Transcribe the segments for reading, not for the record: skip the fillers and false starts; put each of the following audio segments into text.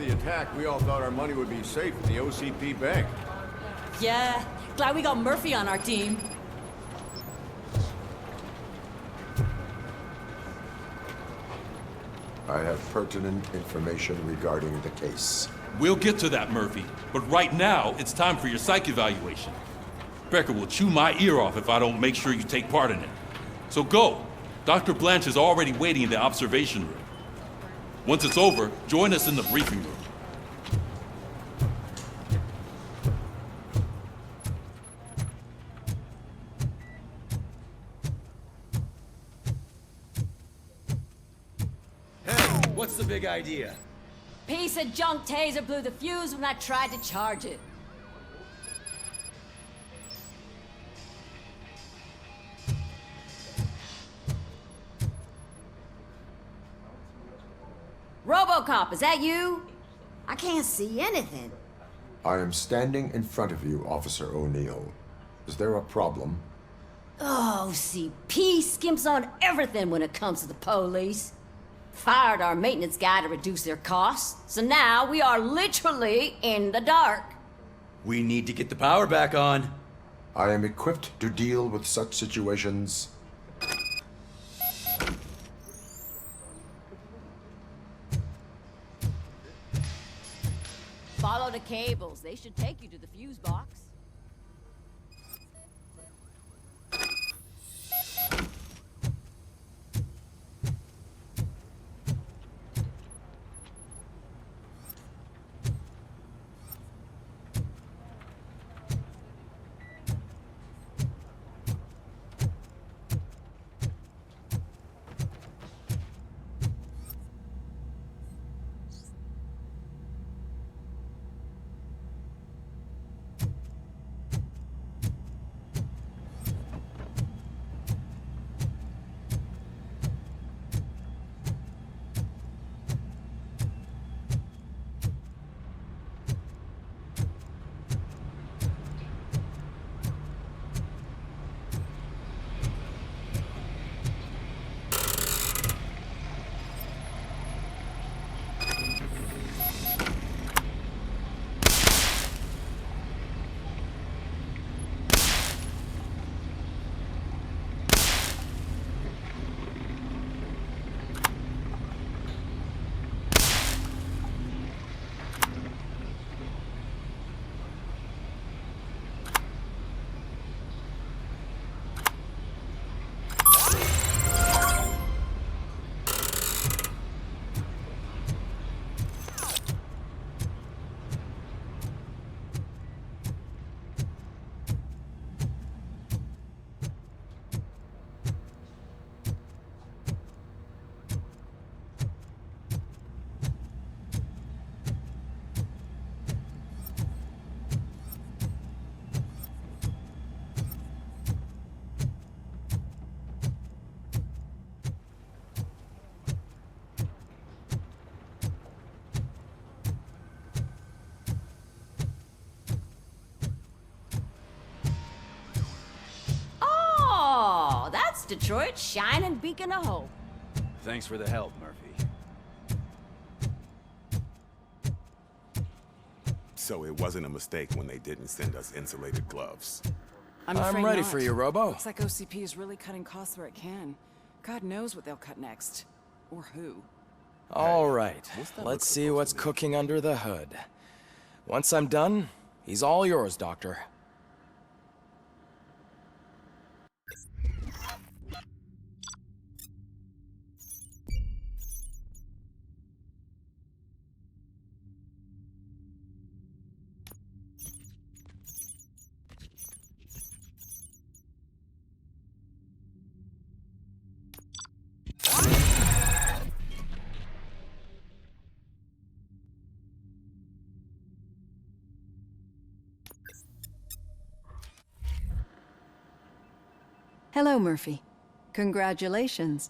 the attack, we all thought our money would be safe in the OCP bank. Yeah, glad we got Murphy on our team. I have pertinent information regarding the case. We'll get to that, Murphy. But right now, it's time for your psych evaluation. Becker will chew my ear off if I don't make sure you take part in it. So go. Dr. Blanche is already waiting in the observation room. Once it's over, join us in the briefing room. Hey, what's the big idea? Piece of junk taser blew the fuse when I tried to charge it. RoboCop, is that you? I can't see anything. I am standing in front of you, Officer O'Neill. Is there a problem? Oh, CP skimps on everything when it comes to the police. Fired our maintenance guy to reduce their costs, so now we are literally in the dark. We need to get the power back on. I am equipped to deal with such situations. Follow the cables. They should take you to the fuse box. Oh, that's Detroit's shining beacon of hope. Thanks for the help, Murphy. So it wasn't a mistake when they didn't send us insulated gloves. I'm ready for you, Robo. Looks like OCP is really cutting costs where it can. God knows what they'll cut next. Or who. All right, What's that let's look see supposed what's to be? cooking under the hood. Once I'm done, he's all yours, Doctor. Hello, Murphy. Congratulations.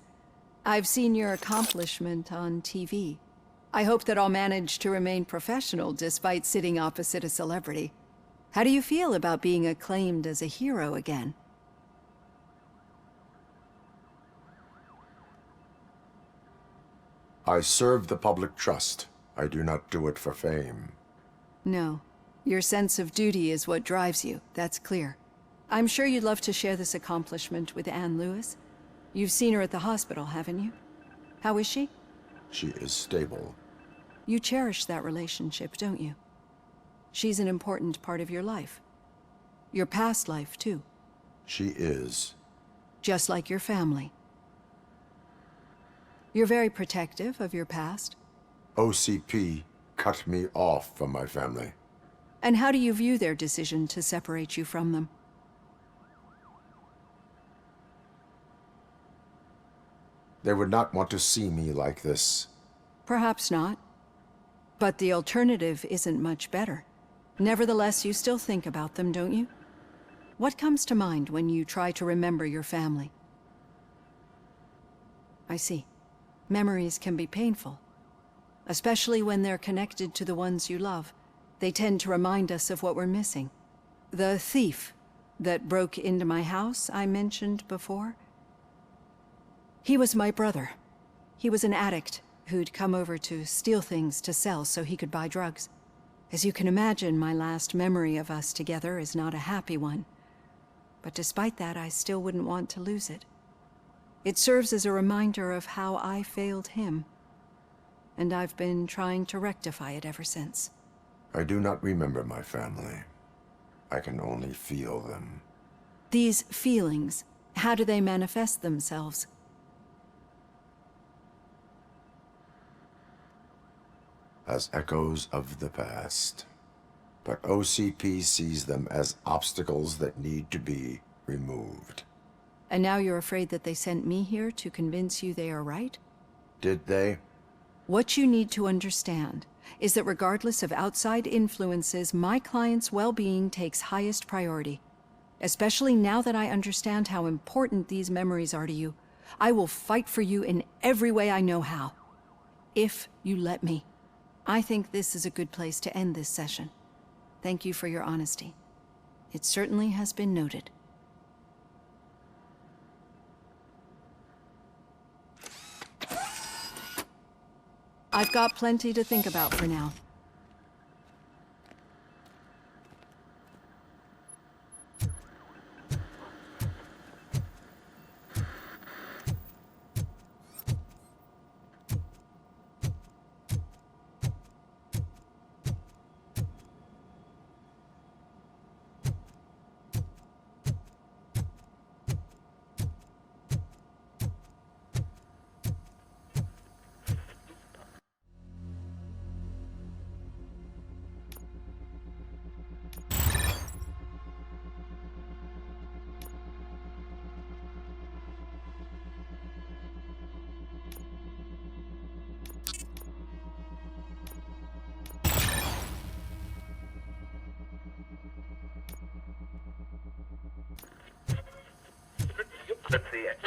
I've seen your accomplishment on TV. I hope that I'll manage to remain professional despite sitting opposite a celebrity. How do you feel about being acclaimed as a hero again? I serve the public trust. I do not do it for fame. No. Your sense of duty is what drives you, that's clear. I'm sure you'd love to share this accomplishment with Anne Lewis. You've seen her at the hospital, haven't you? How is she? She is stable. You cherish that relationship, don't you? She's an important part of your life. Your past life, too. She is. Just like your family. You're very protective of your past. OCP cut me off from my family. And how do you view their decision to separate you from them? They would not want to see me like this. Perhaps not. But the alternative isn't much better. Nevertheless, you still think about them, don't you? What comes to mind when you try to remember your family? I see. Memories can be painful. Especially when they're connected to the ones you love. They tend to remind us of what we're missing. The thief that broke into my house I mentioned before? He was my brother. He was an addict who'd come over to steal things to sell so he could buy drugs. As you can imagine, my last memory of us together is not a happy one. But despite that, I still wouldn't want to lose it. It serves as a reminder of how I failed him. And I've been trying to rectify it ever since. I do not remember my family. I can only feel them. These feelings, how do they manifest themselves? As echoes of the past. But OCP sees them as obstacles that need to be removed. And now you're afraid that they sent me here to convince you they are right? Did they? What you need to understand is that regardless of outside influences, my client's well-being takes highest priority. Especially now that I understand how important these memories are to you. I will fight for you in every way I know how. If you let me. I think this is a good place to end this session. Thank you for your honesty. It certainly has been noted. I've got plenty to think about for now. Let's see it.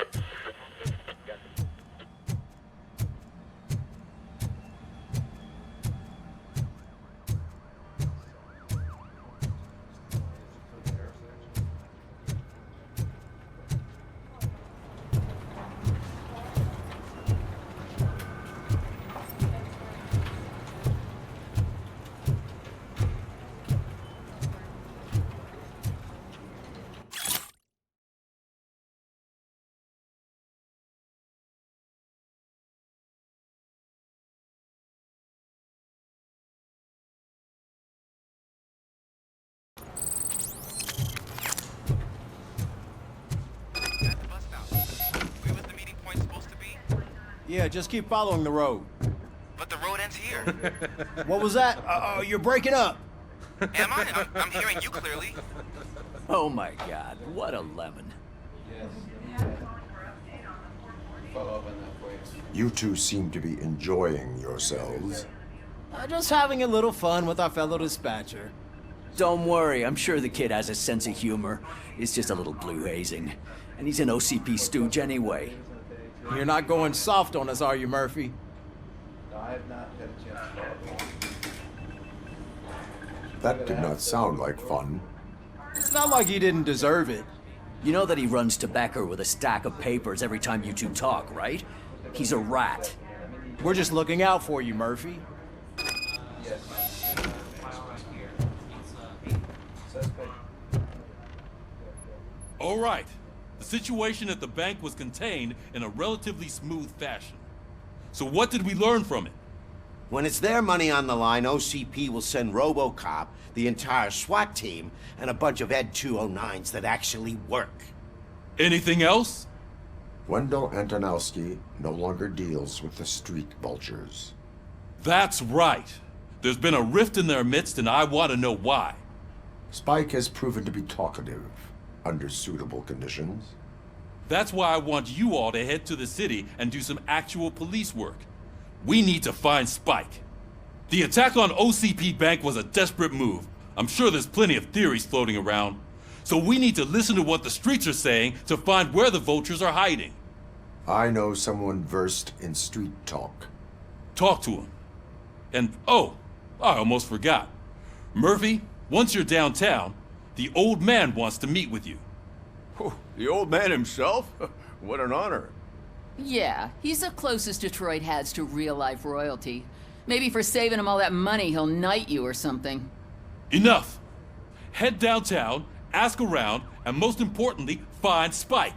Yeah, just keep following the road. But the road ends here. What was that? Uh-oh, you're breaking up. Am I? I'm hearing you clearly. Oh my God, what a lemon. You two seem to be enjoying yourselves. Just having a little fun with our fellow dispatcher. Don't worry, I'm sure the kid has a sense of humor. It's just a little blue hazing. And he's an OCP stooge anyway. You're not going soft on us, are you, Murphy? That did not sound like fun. It's not like he didn't deserve it. You know that he runs to Becker with a stack of papers every time you two talk, right? He's a rat. We're just looking out for you, Murphy. All right. The situation at the bank was contained in a relatively smooth fashion. So what did we learn from it? When it's their money on the line, OCP will send RoboCop, the entire SWAT team, and a bunch of Ed 209s that actually work. Anything else? Wendell Antonowski no longer deals with the street vultures. That's right. There's been a rift in their midst, and I want to know why. Spike has proven to be talkative under suitable conditions. That's why I want you all to head to the city and do some actual police work. We need to find Spike. The attack on OCP Bank was a desperate move. I'm sure there's plenty of theories floating around. So we need to listen to what the streets are saying to find where the vultures are hiding. I know someone versed in street talk. Talk to him. And, oh, I almost forgot. Murphy, once you're downtown, the old man wants to meet with you. Oh, the old man himself? What an honor. Yeah, he's the closest Detroit has to real-life royalty. Maybe for saving him all that money, he'll knight you or something. Enough! Head downtown, ask around, and most importantly, find Spike.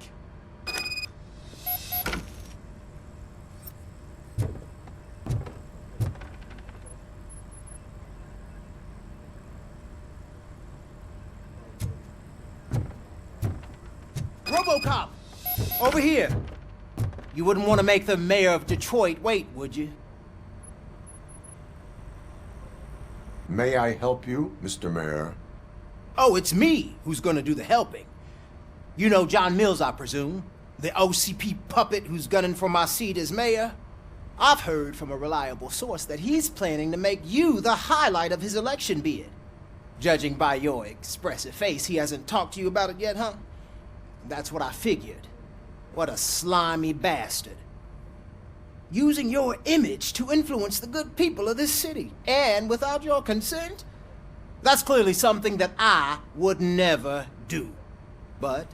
RoboCop! Over here! You wouldn't want to make the mayor of Detroit wait, would you? May I help you, Mr. Mayor? Oh, it's me who's gonna do the helping. You know John Mills, I presume? The OCP puppet who's gunning for my seat as mayor? I've heard from a reliable source that he's planning to make you the highlight of his election bid. Judging by your expressive face, he hasn't talked to you about it yet, huh? That's what I figured. What a slimy bastard. Using your image to influence the good people of this city, and without your consent? That's clearly something that I would never do. But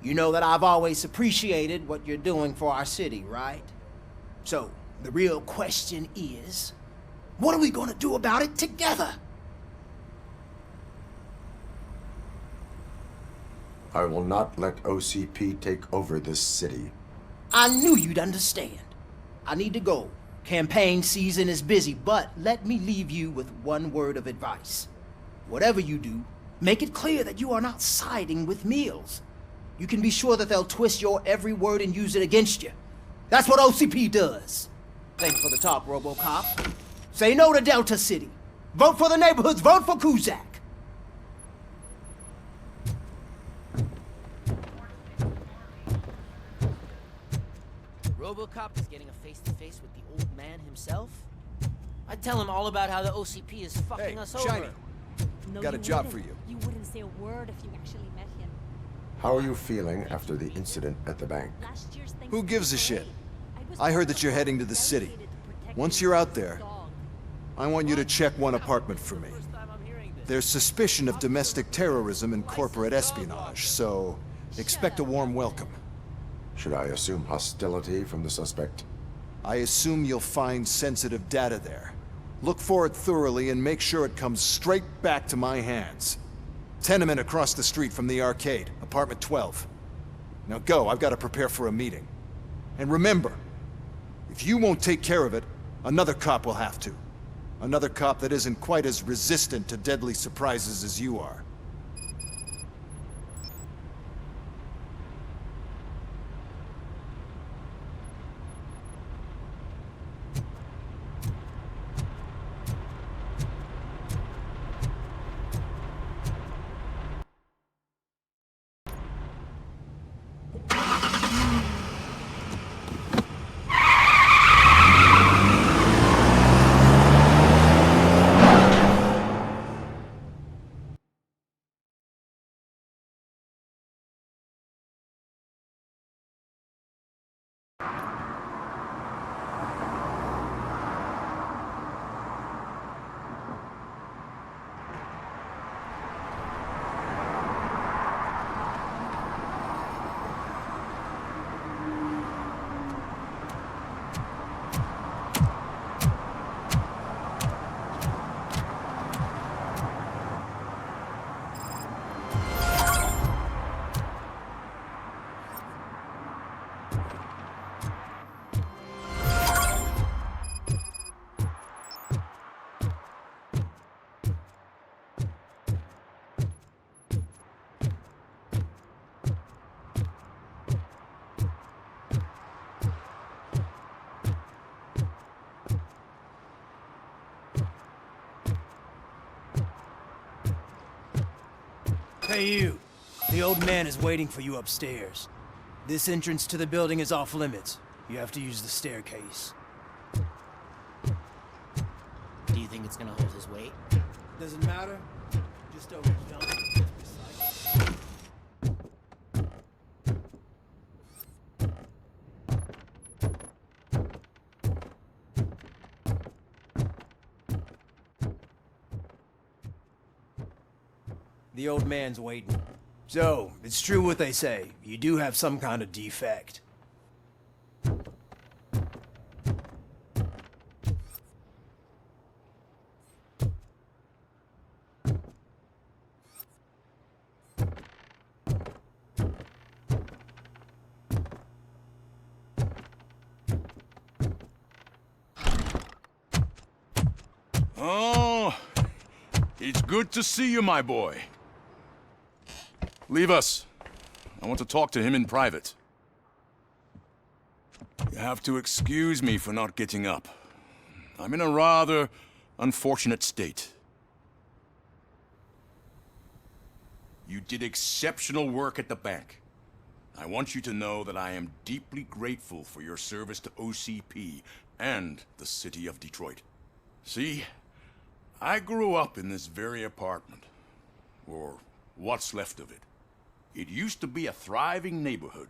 you know that I've always appreciated what you're doing for our city, right? So, the real question is, what are we gonna do about it together? I will not let OCP take over this city. I knew you'd understand. I need to go. Campaign season is busy, but let me leave you with one word of advice. Whatever you do, make it clear that you are not siding with Mills. You can be sure that they'll twist your every word and use it against you. That's what OCP does. Thanks for the talk, RoboCop. Say no to Delta City. Vote for the neighborhoods. Vote for Kuzak. RoboCop is getting a face-to-face with the old man himself? I'd tell him all about how the OCP is fucking us Shiny. over. No, got a job for you. You wouldn't say a word if you actually met him. How are you feeling after the incident at the bank? Who gives a shit? I heard that you're heading to the city. Once you're out there, I want you to check one apartment for me. There's suspicion of domestic terrorism and corporate espionage, so expect a warm welcome. Should I assume hostility from the suspect? I assume you'll find sensitive data there. Look for it thoroughly and make sure it comes straight back to my hands. Tenement across the street from the arcade, apartment 12. Now go, I've got to prepare for a meeting. And remember, if you won't take care of it, another cop will have to. Another cop that isn't quite as resistant to deadly surprises as you are. old man is waiting for you upstairs. This entrance to the building is off limits. You have to use the staircase. Do you think it's gonna hold his weight? Doesn't matter. Just don't jump. The old man's waiting. So, it's true what they say. You do have some kind of defect. Oh, it's good to see you, my boy. Leave us. I want to talk to him in private. You have to excuse me for not getting up. I'm in a rather unfortunate state. You did exceptional work at the bank. I want you to know that I am deeply grateful for your service to OCP and the city of Detroit. See, I grew up in this very apartment, or what's left of it. It used to be a thriving neighborhood.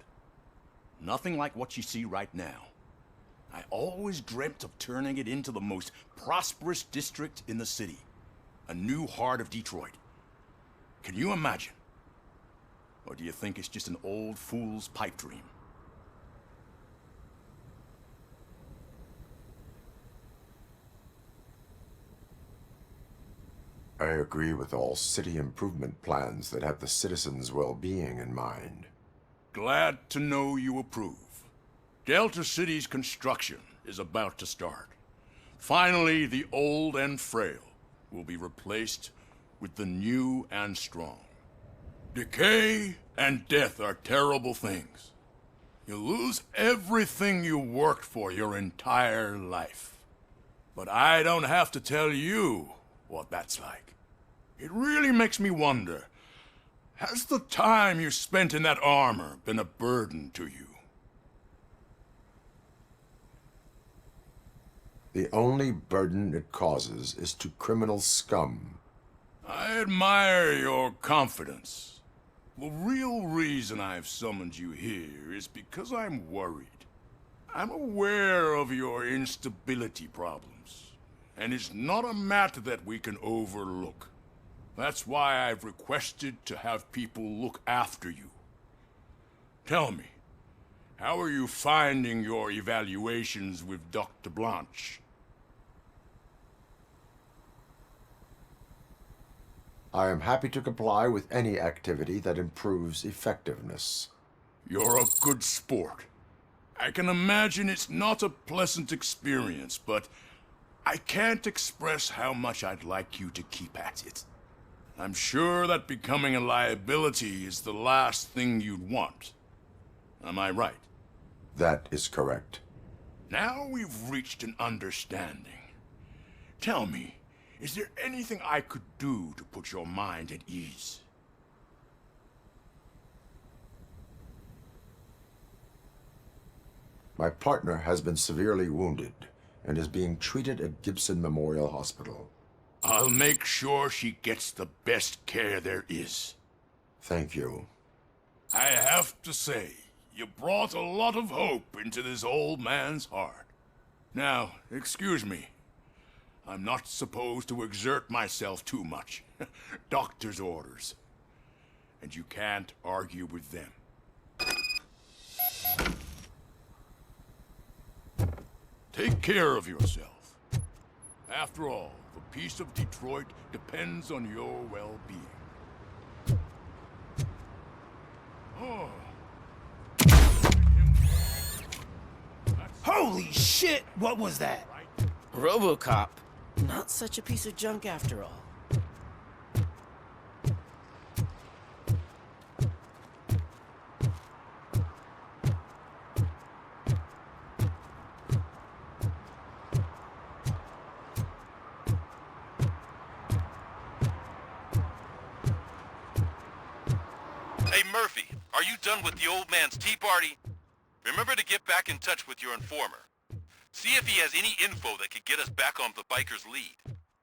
Nothing like what you see right now. I always dreamt of turning it into the most prosperous district in the city. A new heart of Detroit. Can you imagine? Or do you think it's just an old fool's pipe dream? I agree with all city improvement plans that have the citizens' well-being in mind. Glad to know you approve. Delta City's construction is about to start. Finally, the old and frail will be replaced with the new and strong. Decay and death are terrible things. You lose everything you worked for your entire life. But I don't have to tell you what that's like. It really makes me wonder, has the time you spent in that armor been a burden to you? The only burden it causes is to criminal scum. I admire your confidence. The real reason I've summoned you here is because I'm worried. I'm aware of your instability problems, and it's not a matter that we can overlook. That's why I've requested to have people look after you. Tell me, how are you finding your evaluations with Dr. Blanche? I am happy to comply with any activity that improves effectiveness. You're a good sport. I can imagine it's not a pleasant experience, but I can't express how much I'd like you to keep at it. I'm sure that becoming a liability is the last thing you'd want. Am I right? That is correct. Now we've reached an understanding. Tell me, is there anything I could do to put your mind at ease? My partner has been severely wounded and is being treated at Gibson Memorial Hospital. I'll make sure she gets the best care there is. Thank you. I have to say, you brought a lot of hope into this old man's heart. Now, excuse me. I'm not supposed to exert myself too much. Doctor's orders. And you can't argue with them. Take care of yourself. After all, the peace of Detroit depends on your well-being. Oh. Holy shit! What was that? RoboCop. Not such a piece of junk after all. Hey, you done with the old man's tea party? Remember to get back in touch with your informer. See if he has any info that could get us back on the biker's lead.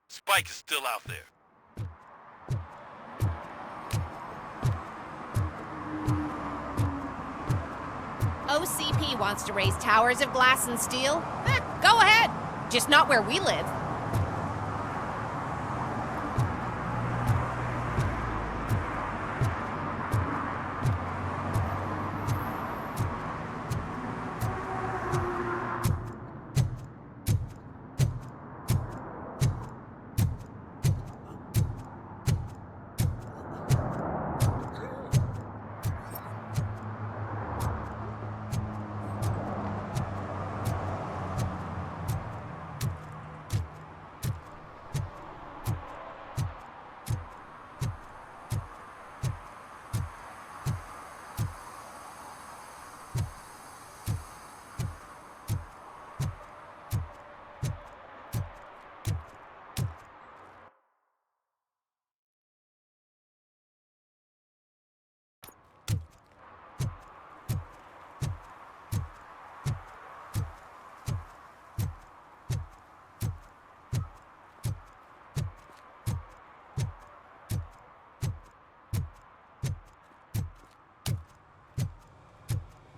Spike is still out there. OCP wants to raise towers of glass and steel? Go ahead. Just not where we live.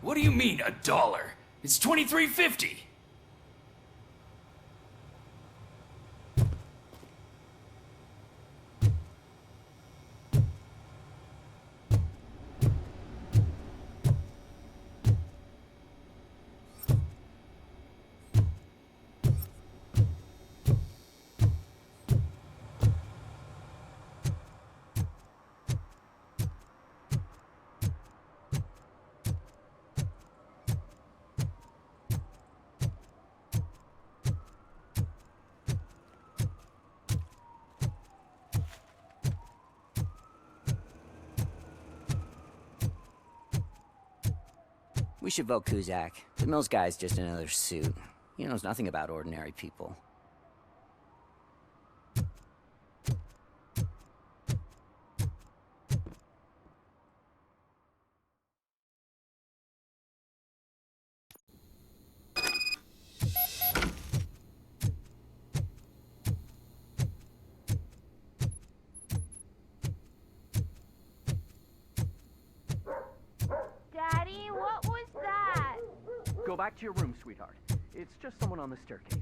What do you mean, $1? It's $23.50. We should vote Kuzak. The Mills guy's just another suit. He knows nothing about ordinary people. Daddy, what was that? Go back to your room, sweetheart. It's just someone on the staircase.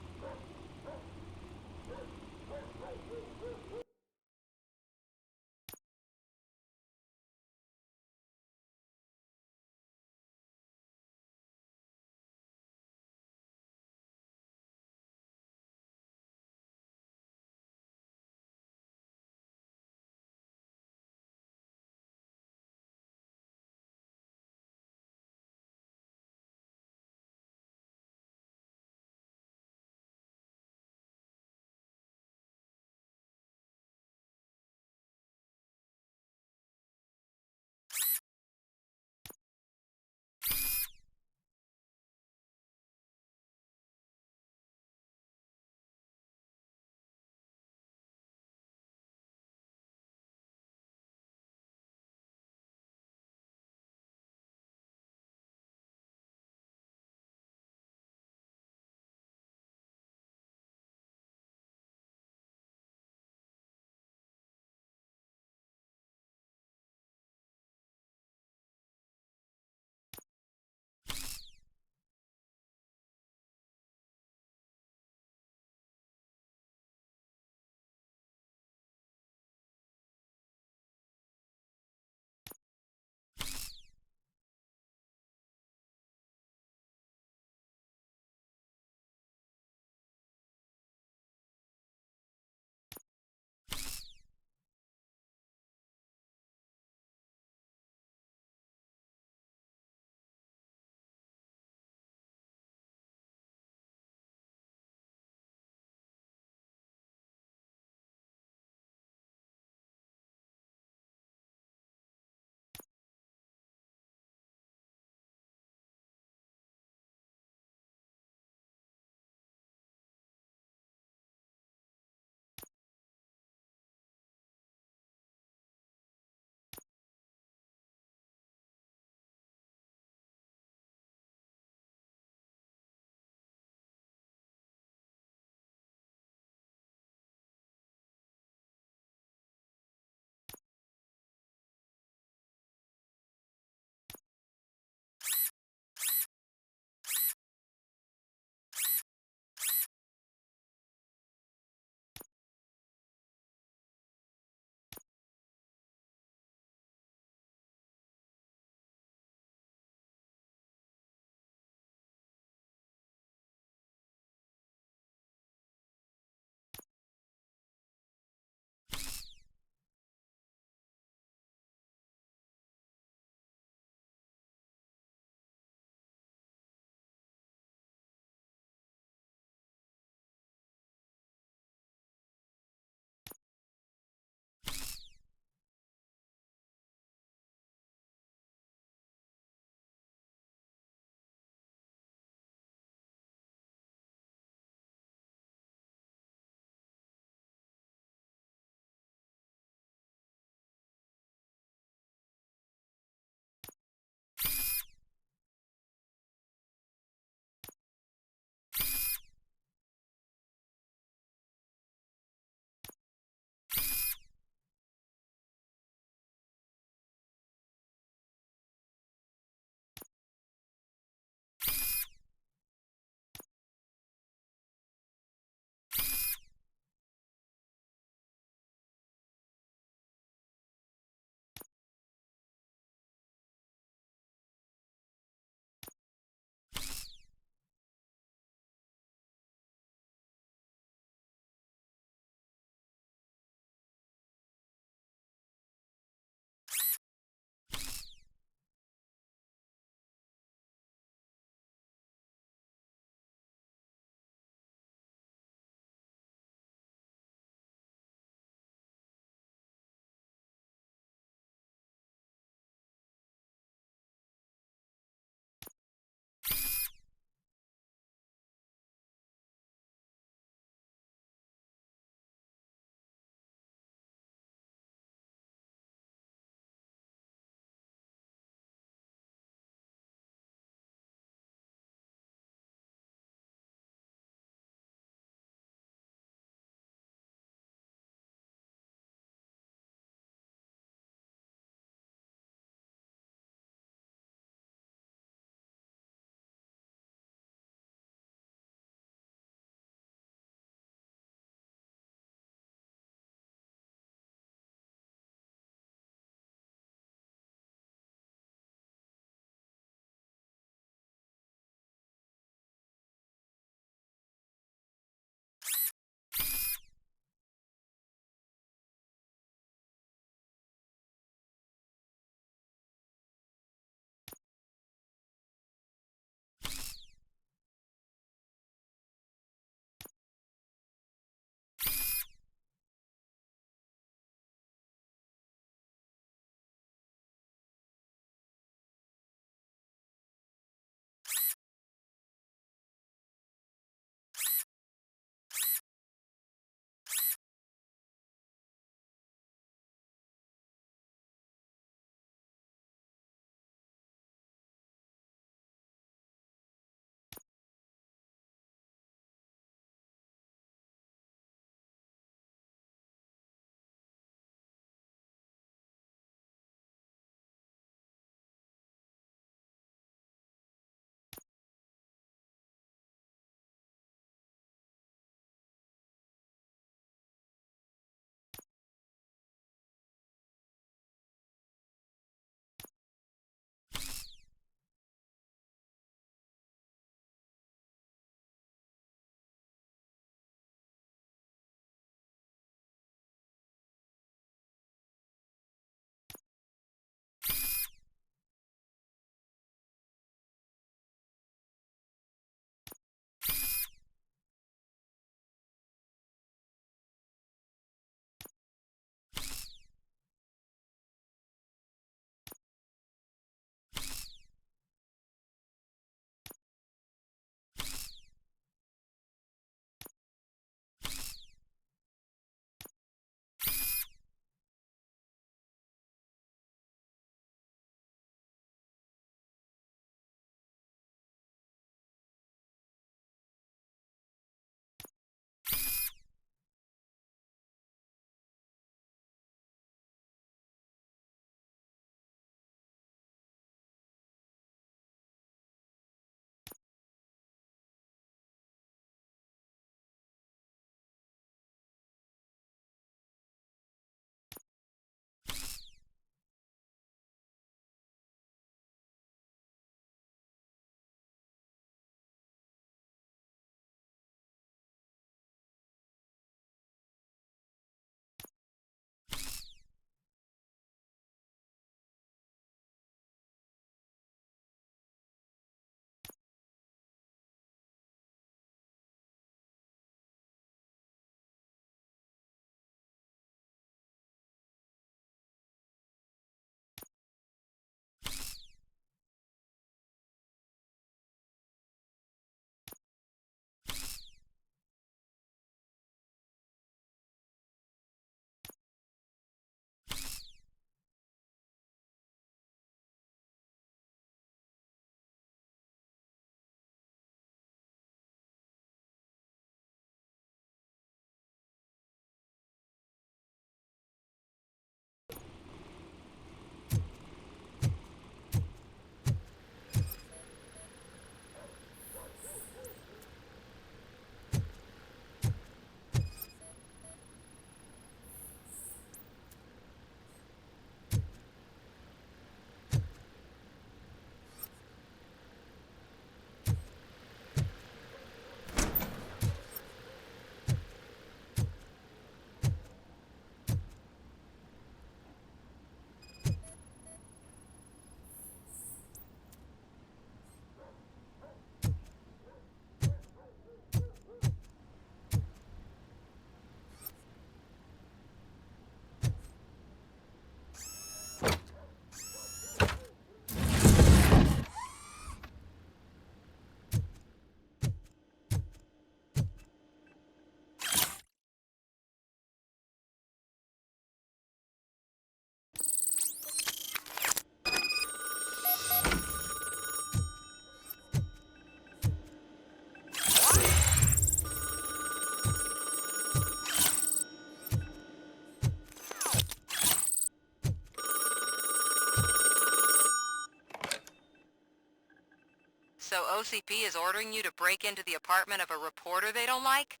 So OCP is ordering you to break into the apartment of a reporter they don't like?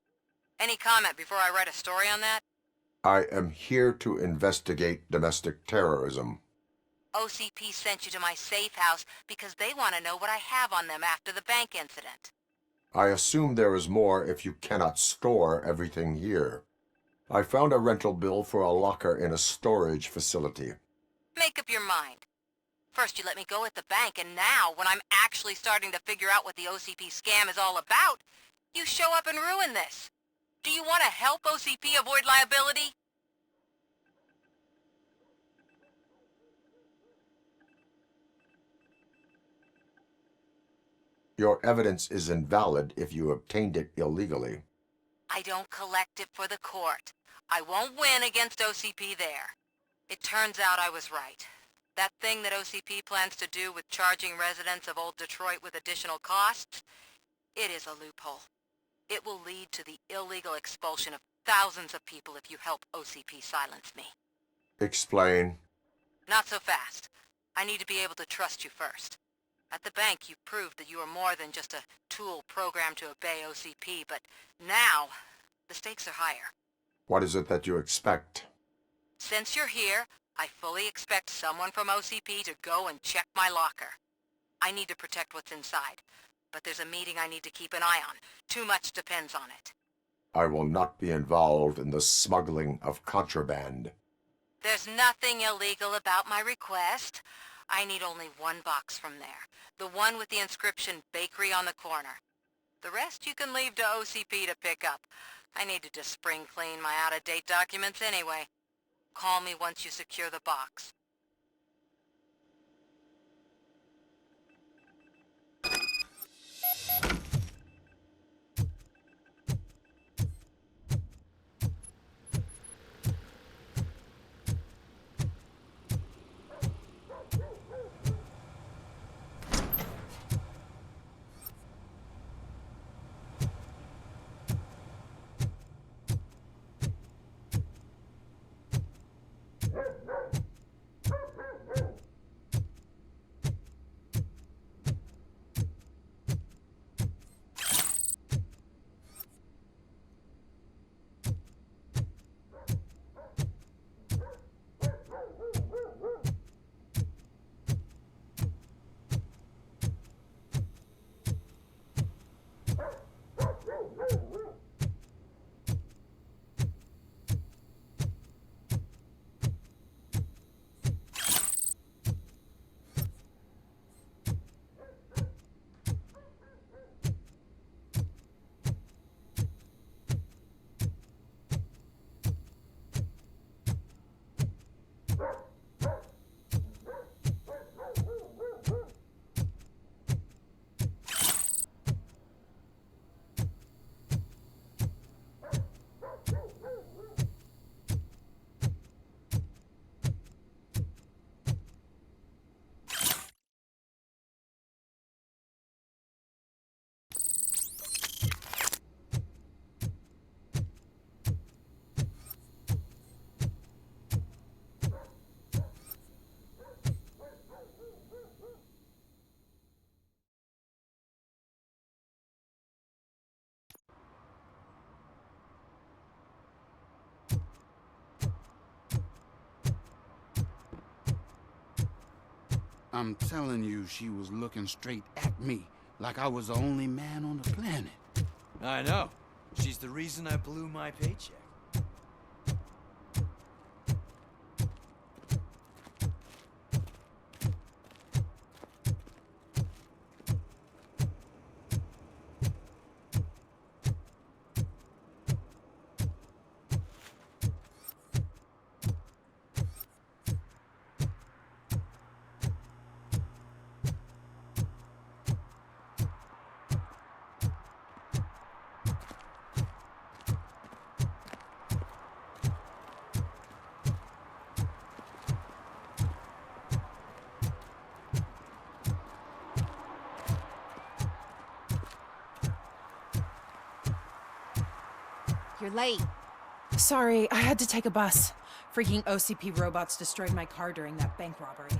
Any comment before I write a story on that? I am here to investigate domestic terrorism. OCP sent you to my safe house because they want to know what I have on them after the bank incident. I assume there is more if you cannot store everything here. I found a rental bill for a locker in a storage facility. Make up your mind. First you let me go at the bank, and now, when I'm actually starting to figure out what the OCP scam is all about, you show up and ruin this. Do you want to help OCP avoid liability? Your evidence is invalid if you obtained it illegally. I don't collect it for the court. I won't win against OCP there. It turns out I was right. That thing that OCP plans to do with charging residents of Old Detroit with additional costs, it is a loophole. It will lead to the illegal expulsion of thousands of people if you help OCP silence me. Explain. Not so fast. I need to be able to trust you first. At the bank, you proved that you are more than just a tool programmed to obey OCP, but now, the stakes are higher. What is it that you expect? Since you're here, I fully expect someone from OCP to go and check my locker. I need to protect what's inside, but there's a meeting I need to keep an eye on. Too much depends on it. I will not be involved in the smuggling of contraband. There's nothing illegal about my request. I need only one box from there. The one with the inscription Bakery on the corner. The rest you can leave to OCP to pick up. I needed to spring clean my out-of-date documents anyway. Call me once you secure the box. I'm telling you, she was looking straight at me, like I was the only man on the planet. I know. She's the reason I blew my paycheck. You're late. Sorry, I had to take a bus. Freaking OCP robots destroyed my car during that bank robbery.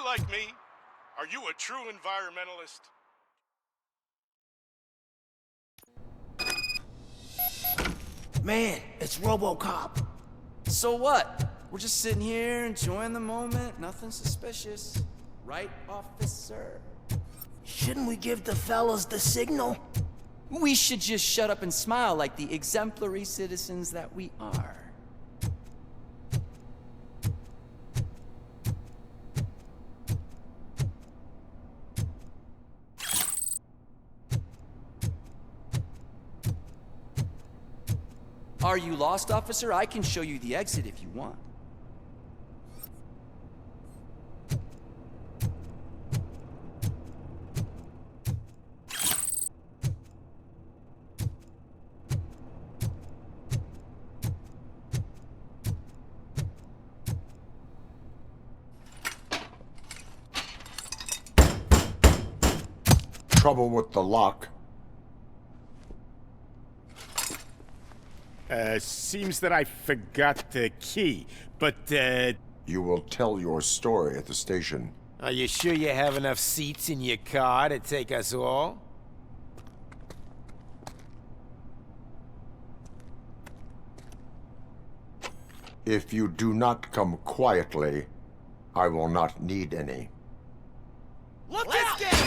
like me? Are you a true environmentalist? Man, it's RoboCop. So what? We're just sitting here enjoying the moment. Nothing suspicious. Right, officer? Shouldn't we give the fellas the signal? We should just shut up and smile like the exemplary citizens that we are. Are you lost, officer? I can show you the exit if you want. Trouble with the lock. Seems that I forgot the key, but, You will tell your story at the station. Are you sure you have enough seats in your car to take us all? If you do not come quietly, I will not need any. Look out!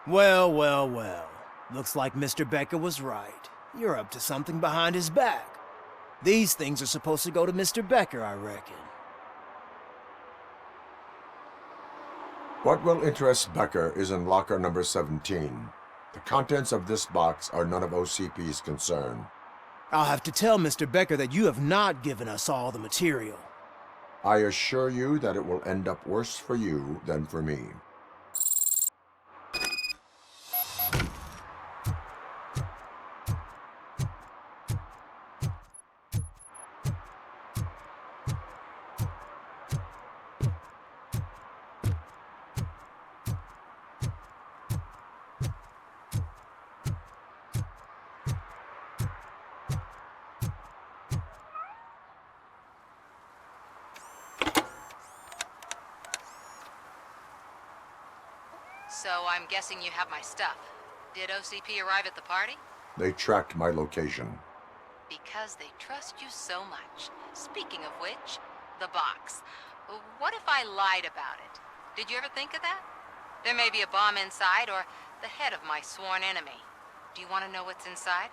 Well, well, well. Looks like Mr. Becker was right. You're up to something behind his back. These things are supposed to go to Mr. Becker, I reckon. What will interest Becker is in locker number 17. The contents of this box are none of OCP's concern. I'll have to tell Mr. Becker that you have not given us all the material. I assure you that it will end up worse for you than for me. So I'm guessing you have my stuff. Did OCP arrive at the party? They tracked my location. Because they trust you so much. Speaking of which, the box. What if I lied about it? Did you ever think of that? There may be a bomb inside, or the head of my sworn enemy. Do you want to know what's inside?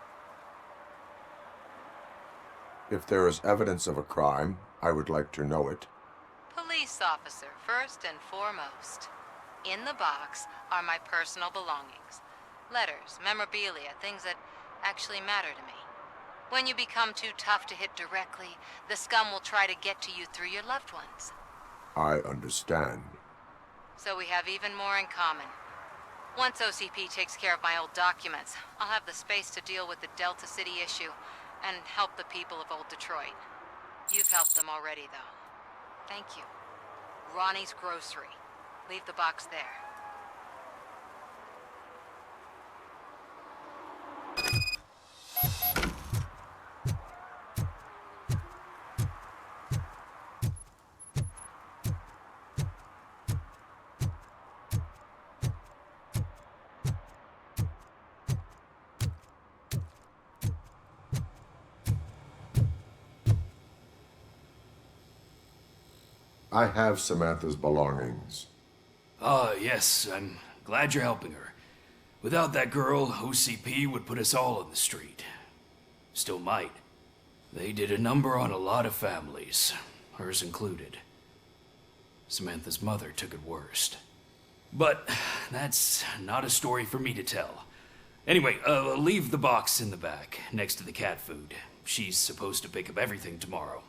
If there is evidence of a crime, I would like to know it. Police officer, first and foremost. In the box are my personal belongings. Letters, memorabilia, things that actually matter to me. When you become too tough to hit directly, the scum will try to get to you through your loved ones. I understand. So we have even more in common. Once OCP takes care of my old documents, I'll have the space to deal with the Delta City issue and help the people of Old Detroit. You've helped them already, though. Thank you. Ronnie's Grocery. Leave the box there. I have Samantha's belongings. Yes, I'm glad you're helping her. Without that girl, OCP would put us all on the street. Still might. They did a number on a lot of families, hers included. Samantha's mother took it worst. But that's not a story for me to tell. Anyway, leave the box in the back, next to the cat food. She's supposed to pick up everything tomorrow.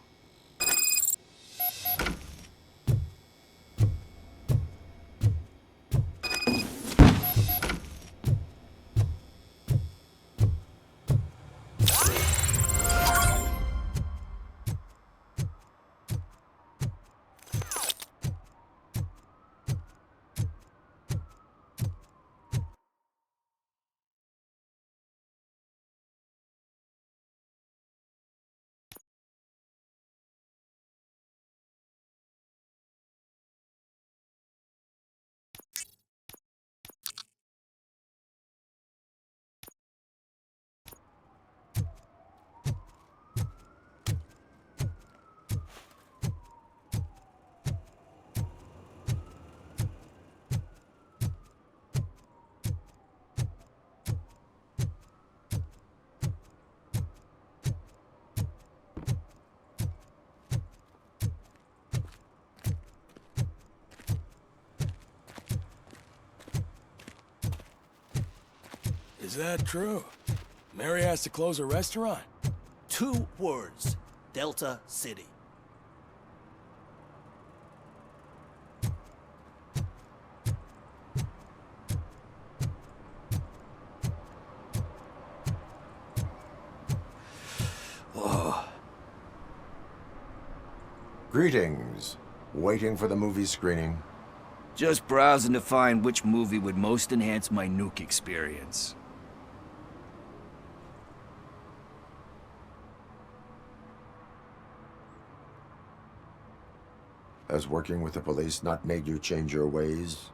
Is that true? Mary has to close her restaurant? 2 words. Delta City. Whoa. Greetings. Waiting for the movie screening. Just browsing to find which movie would most enhance my nuke experience. Has working with the police not made you change your ways?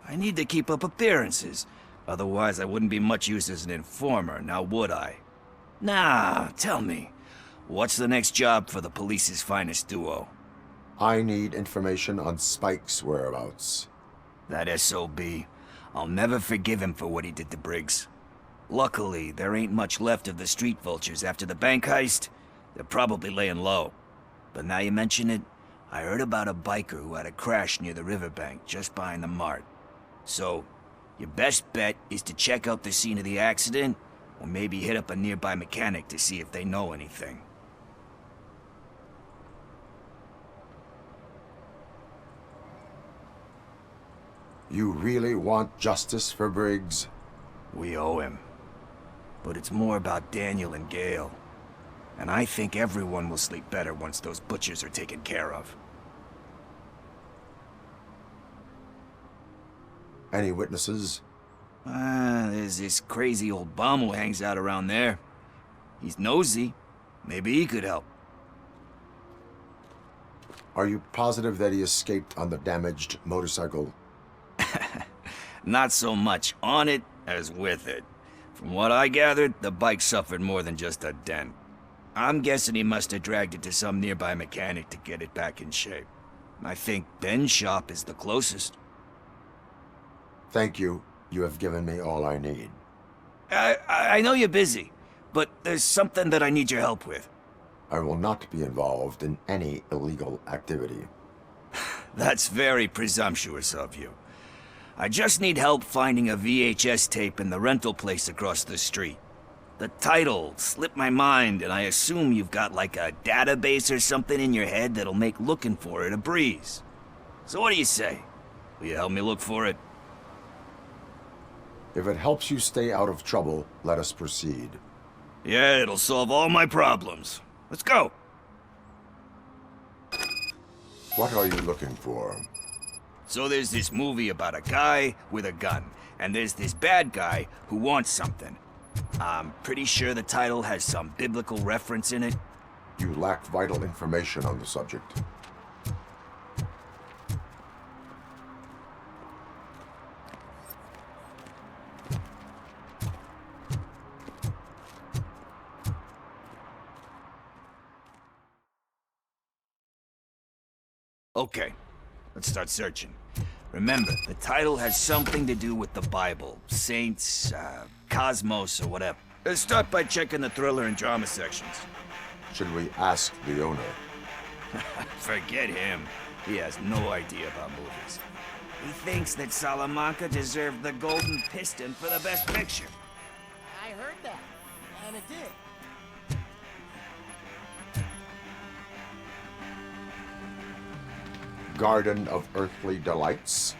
I need to keep up appearances. Otherwise, I wouldn't be much use as an informer, now would I? Nah, tell me. What's the next job for the police's finest duo? I need information on Spike's whereabouts. That SOB. I'll never forgive him for what he did to Briggs. Luckily, there ain't much left of the street vultures after the bank heist. They're probably laying low. But now you mention it, I heard about a biker who had a crash near the riverbank just behind the mart. So, your best bet is to check out the scene of the accident, or maybe hit up a nearby mechanic to see if they know anything. You really want justice for Briggs? We owe him. But it's more about Daniel and Gale. And I think everyone will sleep better once those butchers are taken care of. Any witnesses? There's this crazy old bum who hangs out around there. He's nosy. Maybe he could help. Are you positive that he escaped on the damaged motorcycle? Not so much on it as with it. From what I gathered, the bike suffered more than just a dent. I'm guessing he must have dragged it to some nearby mechanic to get it back in shape. I think Ben's shop is the closest. Thank you. You have given me all I need. I know you're busy, but there's something that I need your help with. I will not be involved in any illegal activity. That's very presumptuous of you. I just need help finding a VHS tape in the rental place across the street. The title slipped my mind, and I assume you've got like a database or something in your head that'll make looking for it a breeze. So what do you say? Will you help me look for it? If it helps you stay out of trouble, let us proceed. Yeah, it'll solve all my problems. Let's go! What are you looking for? So there's this movie about a guy with a gun, and there's this bad guy who wants something. I'm pretty sure the title has some biblical reference in it. You lack vital information on the subject. Okay, let's start searching. Remember, the title has something to do with the Bible, saints, cosmos, or whatever. Let's start by checking the thriller and drama sections. Should we ask the owner? Forget him. He has no idea about movies. He thinks that Salamanca deserved the Golden Piston for the Best Picture. I heard that, and it did. Garden of Earthly Delights?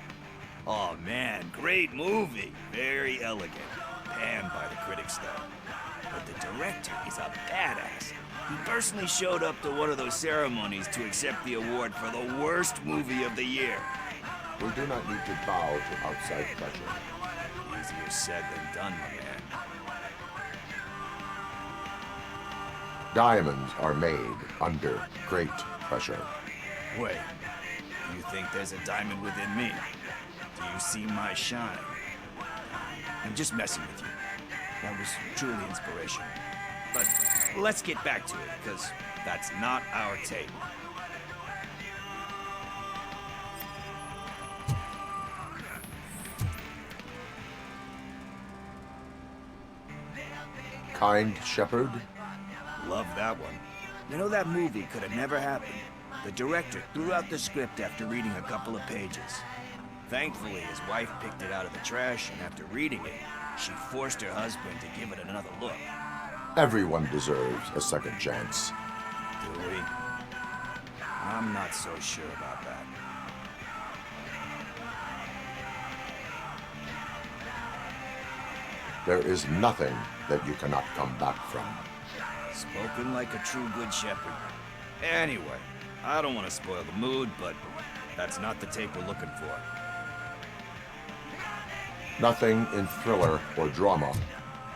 Oh man, great movie. Very elegant. Panned by the critics though. But the director is a badass. He personally showed up to one of those ceremonies to accept the award for the worst movie of the year. We do not need to bow to outside pressure. Easier said than done, my man. Diamonds are made under great pressure. Wait, you think there's a diamond within me? Do you see my shine? I'm just messing with you. That was truly inspirational. But let's get back to it, because that's not our tape. Kind Shepherd? Love that one. You know, that movie could have never happened. The director threw out the script after reading a couple of pages. Thankfully, his wife picked it out of the trash, and after reading it, she forced her husband to give it another look. Everyone deserves a second chance. Do we? I'm not so sure about that. There is nothing that you cannot come back from. Spoken like a true good shepherd. Anyway, I don't want to spoil the mood, but that's not the tape we're looking for. Nothing in thriller or drama.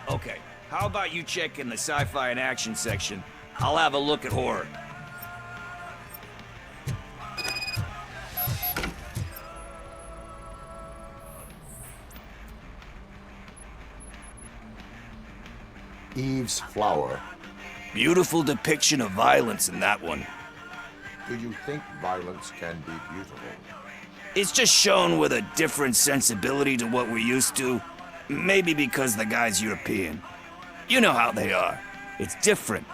Okay, how about you check in the sci-fi and action section? I'll have a look at horror. Eve's Flower. Beautiful depiction of violence in that one. Do you think violence can be beautiful? It's just shown with a different sensibility to what we're used to. Maybe because the guy's European. You know how they are. It's different.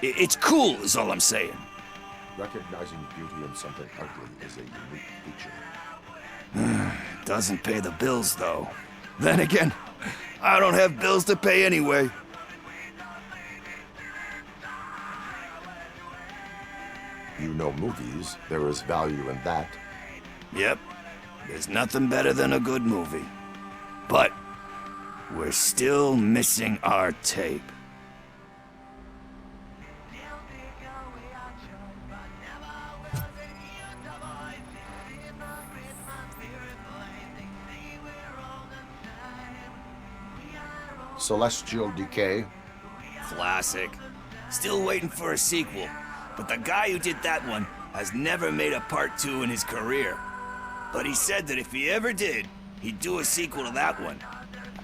It's cool, is all I'm saying. Recognizing beauty in something ugly is a unique feature. Doesn't pay the bills, though. Then again, I don't have bills to pay anyway. You know movies. There is value in that. Yep. There's nothing better than a good movie. But we're still missing our tape. Celestial Decay. Classic. Still waiting for a sequel. But the guy who did that one has never made a part 2 in his career. But he said that if he ever did, He'd do a sequel to that one.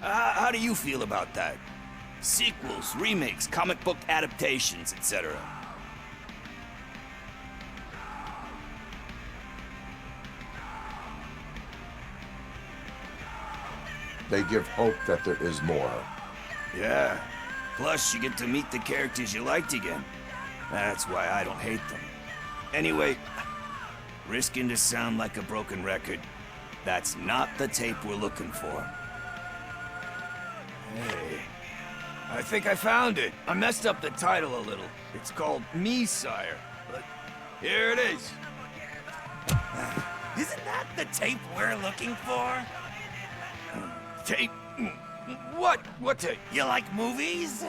How do you feel about that? Sequels, remakes, comic book adaptations, etc. They give hope that there is more. Yeah. Plus, you get to meet the characters you liked again. That's why I don't hate them. Anyway, risking to sound like a broken record, that's not the tape we're looking for. Hey, I think I found it. I messed up the title a little. It's called Me, Sire, but here it is. Isn't that the tape we're looking for? Tape? What? What tape? You like movies?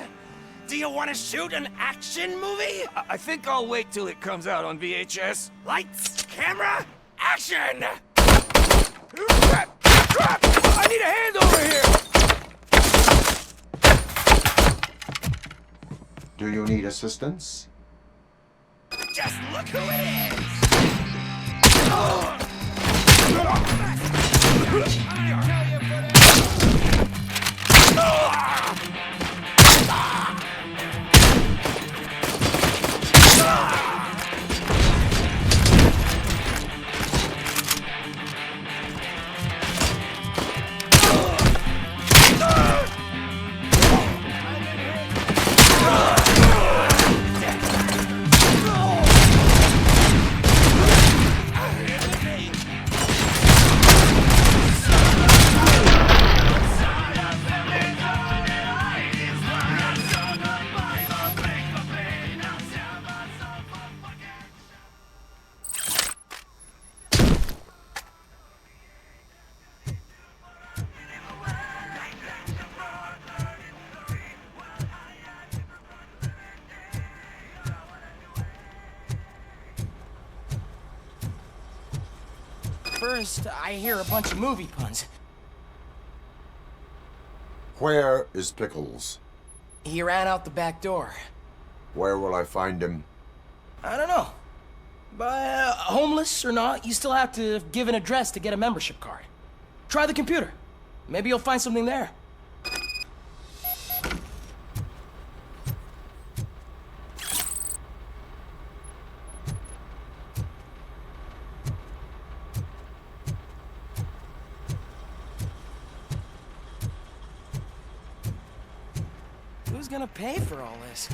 Do you want to shoot an action movie? I think I'll wait till it comes out on VHS. Lights, camera, action! Crap! Crap! I need a hand over here! Do you need assistance? Just look who it is! First, I hear a bunch of movie puns. Where is Pickles? He ran out the back door. Where will I find him? I don't know. But homeless or not, you still have to give an address to get a membership card. Try the computer. Maybe you'll find something there. Who's gonna pay for all this?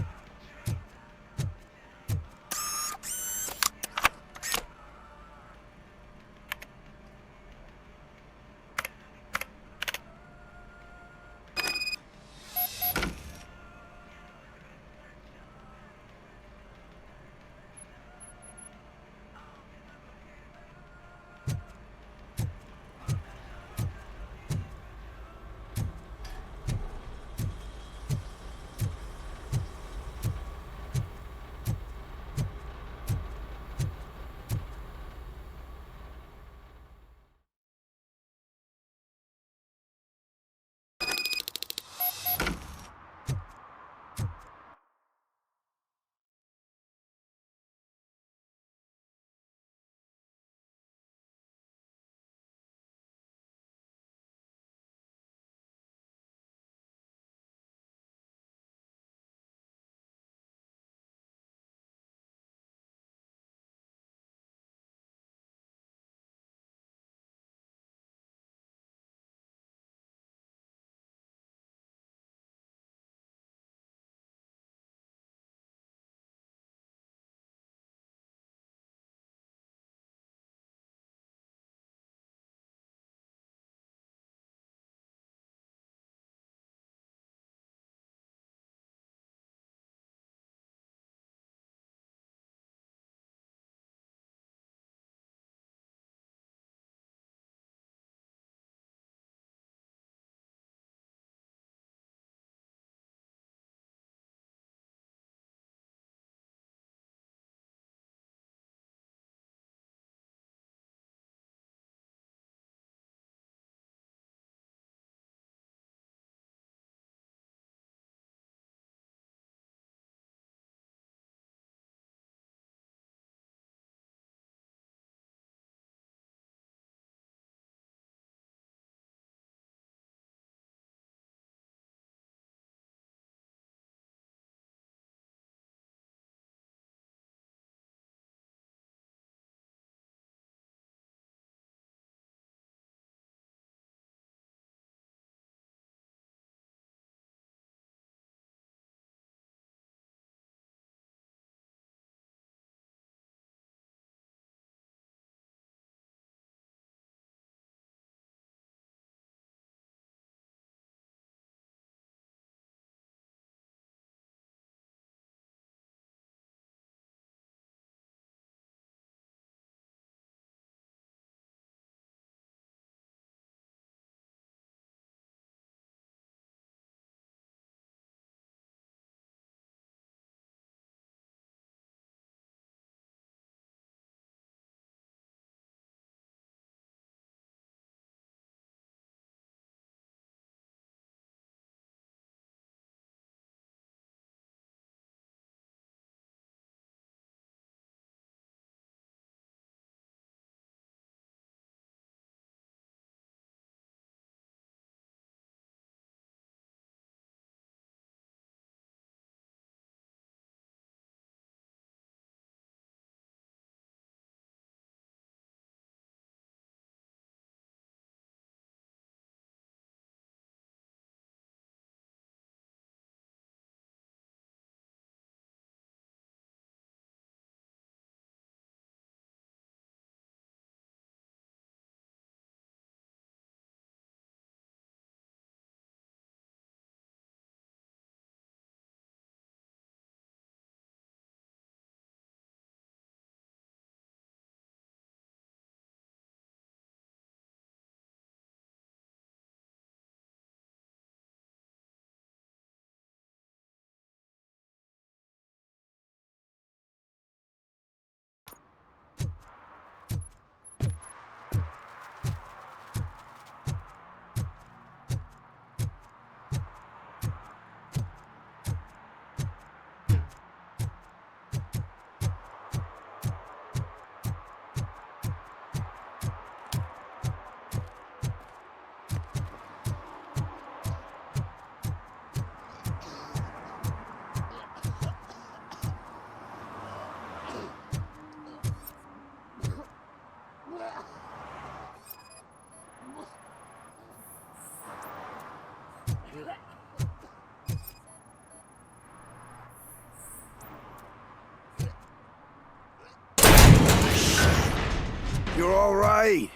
You're all right.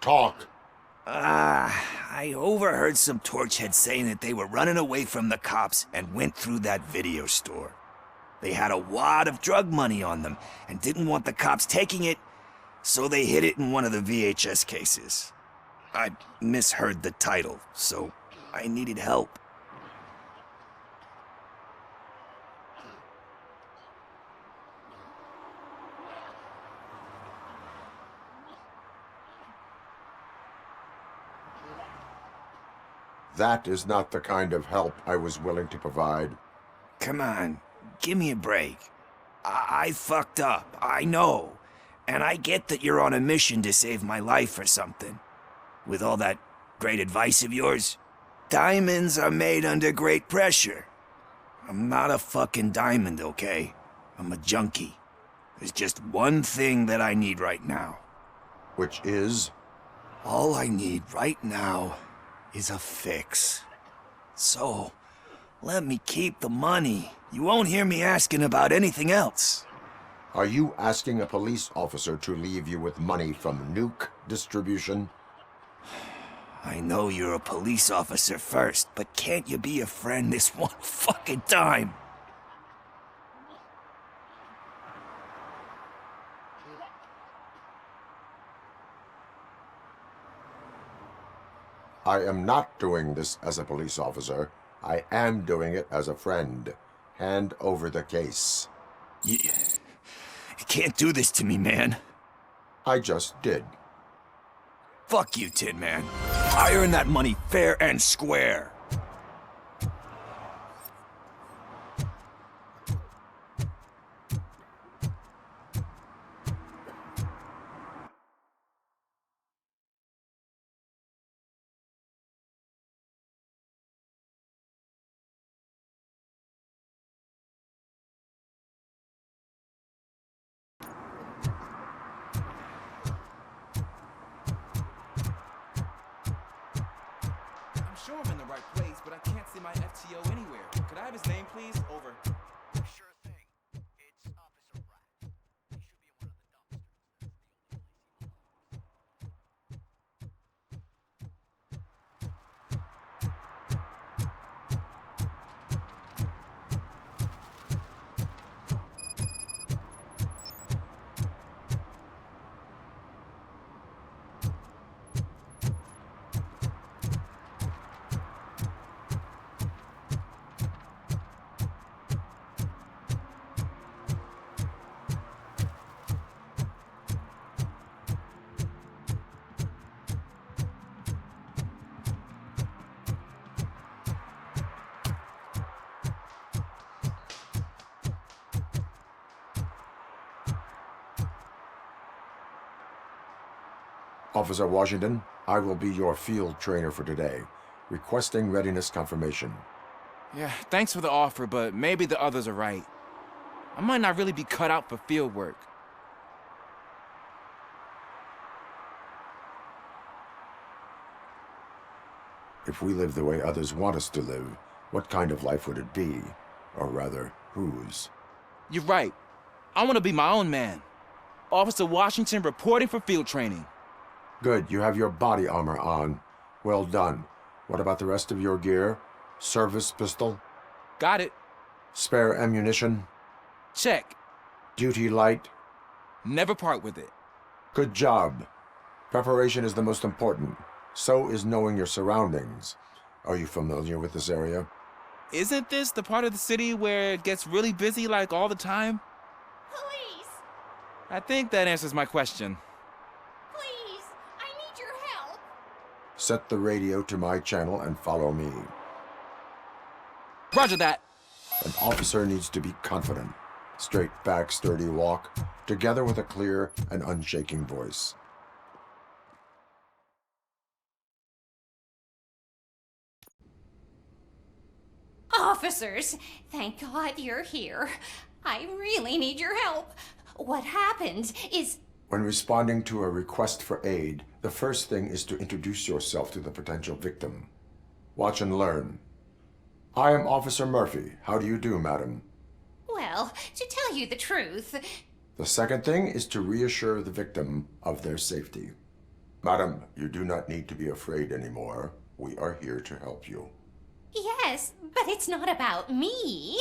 Talk. I overheard some torchheads saying that they were running away from the cops and went through that video store. They had a wad of drug money on them and didn't want the cops taking it, so they hid it in one of the VHS cases. I misheard the title, so I needed help. That is not the kind of help I was willing to provide. Come on, give me a break. I fucked up, I know. And I get that you're on a mission to save my life or something. With all that great advice of yours, diamonds are made under great pressure. I'm not a fucking diamond, okay? I'm a junkie. There's just one thing that I need right now. Which is? All I need right now is a fix. So, let me keep the money. You won't hear me asking about anything else. Are you asking a police officer to leave you with money from nuke distribution? I know you're a police officer first, but can't you be a friend this one fucking time? I am not doing this as a police officer. I am doing it as a friend. Hand over the case. You can't do this to me, man. I just did. Fuck you, Tin Man. I earned that money fair and square. I'm sure I'm in the right place, but I can't see my FTO anywhere. Could I have his name, please? Over. Sure thing. It's Officer Rat. He should be in one of the dumpsters. That's the only place he belongs. Officer Washington, I will be your field trainer for today. Requesting readiness confirmation. Yeah, thanks for the offer, but maybe the others are right. I might not really be cut out for field work. If we live the way others want us to live, what kind of life would it be? Or rather, whose? You're right. I want to be my own man. Officer Washington reporting for field training. Good, you have your body armor on. Well done. What about the rest of your gear? Service pistol? Got it. Spare ammunition? Check. Duty light? Never part with it. Good job. Preparation is the most important. So is knowing your surroundings. Are you familiar with this area? Isn't this the part of the city where it gets really busy like all the time? Police! I think that answers my question. Please! I need your help! Set the radio to my channel and follow me. Roger that. An officer needs to be confident. Straight back, sturdy walk, together with a clear and unshaking voice. Officers, thank God you're here. I really need your help. What happened is... When responding to a request for aid, the first thing is to introduce yourself to the potential victim. Watch and learn. I am Officer Murphy. How do you do, madam? Well, to tell you the truth, The second thing is to reassure the victim of their safety. Madam, you do not need to be afraid anymore. We are here to help you. Yes, but it's not about me.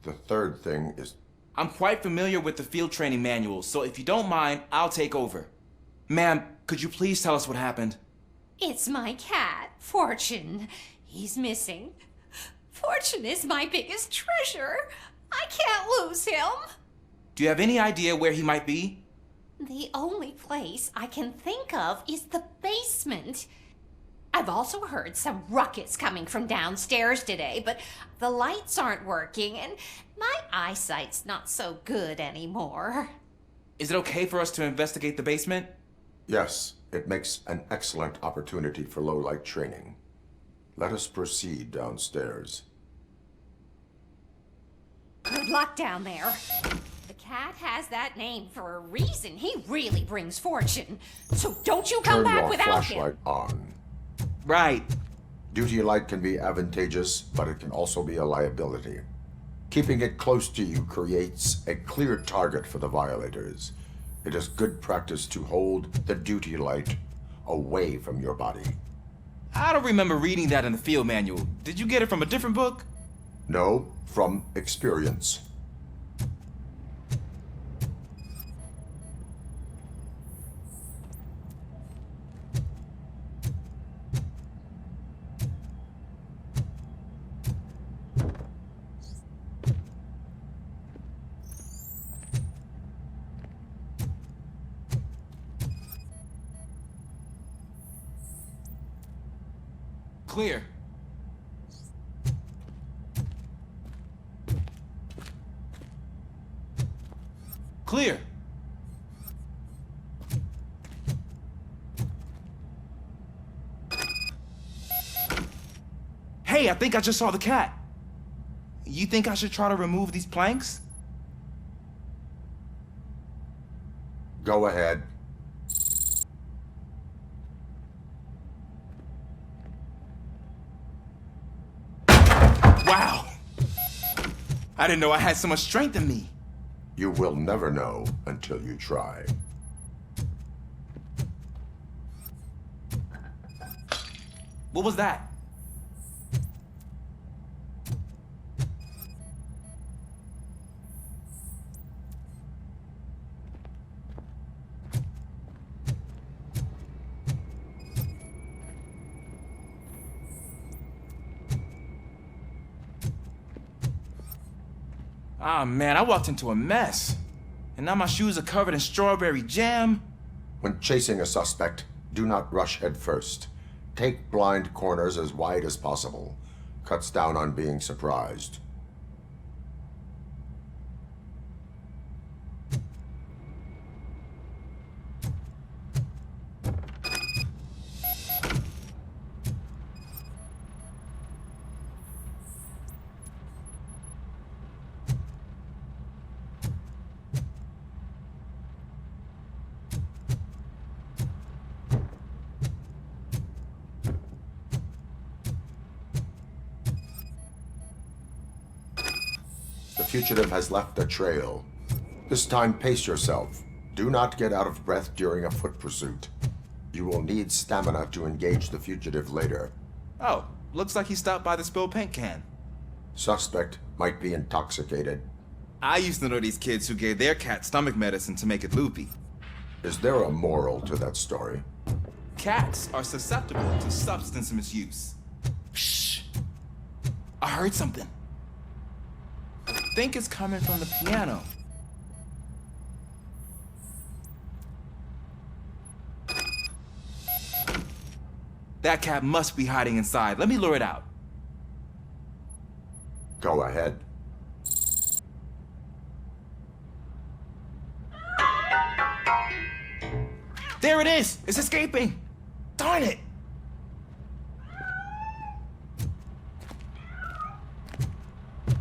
The third thing is... I'm quite familiar with the field training manuals, so if you don't mind, I'll take over. Ma'am, could you please tell us what happened? It's my cat, Fortune. He's missing. Fortune is my biggest treasure. I can't lose him. Do you have any idea where he might be? The only place I can think of is the basement. I've also heard some ruckus coming from downstairs today, but the lights aren't working and my eyesight's not so good anymore. Is it okay for us to investigate the basement? Yes, it makes an excellent opportunity for low-light training. Let us proceed downstairs. Good luck down there. The cat has that name for a reason. He really brings fortune. So don't you come back without him. Turn your flashlight on. Right. Duty light can be advantageous, but it can also be a liability. Keeping it close to you creates a clear target for the violators. It is good practice to hold the duty light away from your body. I don't remember reading that in the field manual. Did you get it from a different book? No, from experience. Clear. Clear. Hey, I think I just saw the cat. You think I should try to remove these planks? Go ahead. Wow! I didn't know I had so much strength in me. You will never know until you try. What was that? Ah, man, I walked into a mess. And now my shoes are covered in strawberry jam. When chasing a suspect, do not rush head first. Take blind corners as wide as possible. Cuts down on being surprised. The fugitive has left a trail. This time, pace yourself. Do not get out of breath during a foot pursuit. You will need stamina to engage the fugitive later. Oh, looks like he stopped by the spilled paint can. Suspect might be intoxicated. I used to know these kids who gave their cat stomach medicine to make it loopy. Is there a moral to that story? Cats are susceptible to substance misuse. Shh! I heard something. I think it's coming from the piano. That cat must be hiding inside. Let me lure it out. Go ahead. There it is! It's escaping! Darn it!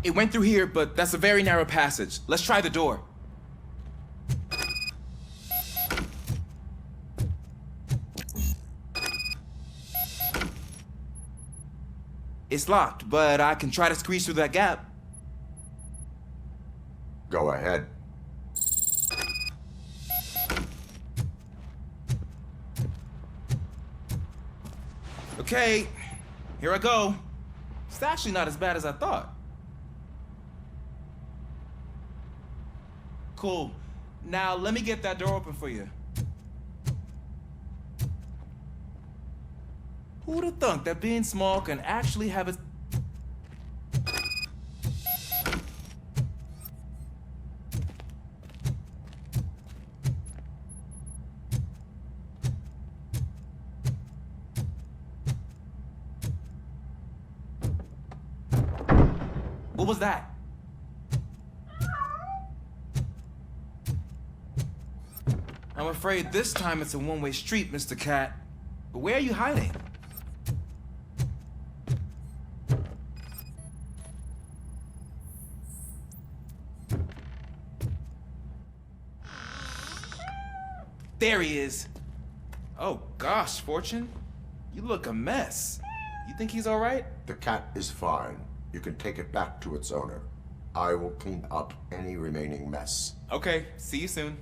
It went through here, but that's a very narrow passage. Let's try the door. It's locked, but I can try to squeeze through that gap. Go ahead. Okay, here I go. It's actually not as bad as I thought. Cool. Now let me get that door open for you. Who would have thunk that being small can actually have its... What was that? I'm afraid this time it's a one-way street, Mr. Cat. But where are you hiding? There he is. Oh gosh, Fortune. You look a mess. You think he's all right? The cat is fine. You can take it back to its owner. I will clean up any remaining mess. Okay, see you soon.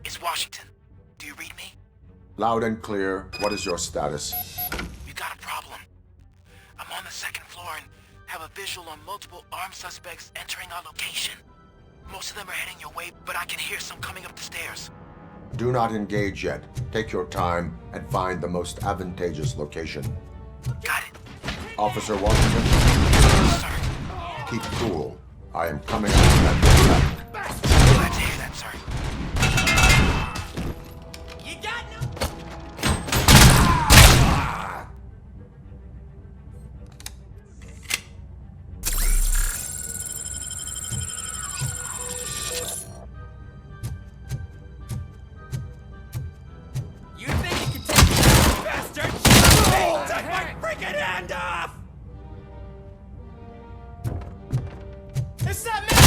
It's Washington. Do you read me? Loud and clear. What is your status? We got a problem. I'm on the second floor and have a visual on multiple armed suspects entering our location. Most of them are heading your way, but I can hear some coming up the stairs. Do not engage yet. Take your time and find the most advantageous location. Got it. Officer Washington. Sir. Keep cool. I am coming out of that door. Glad to hear that, sir. You got no... You think you can take me, bastard? Take my freaking hand off! It's that man!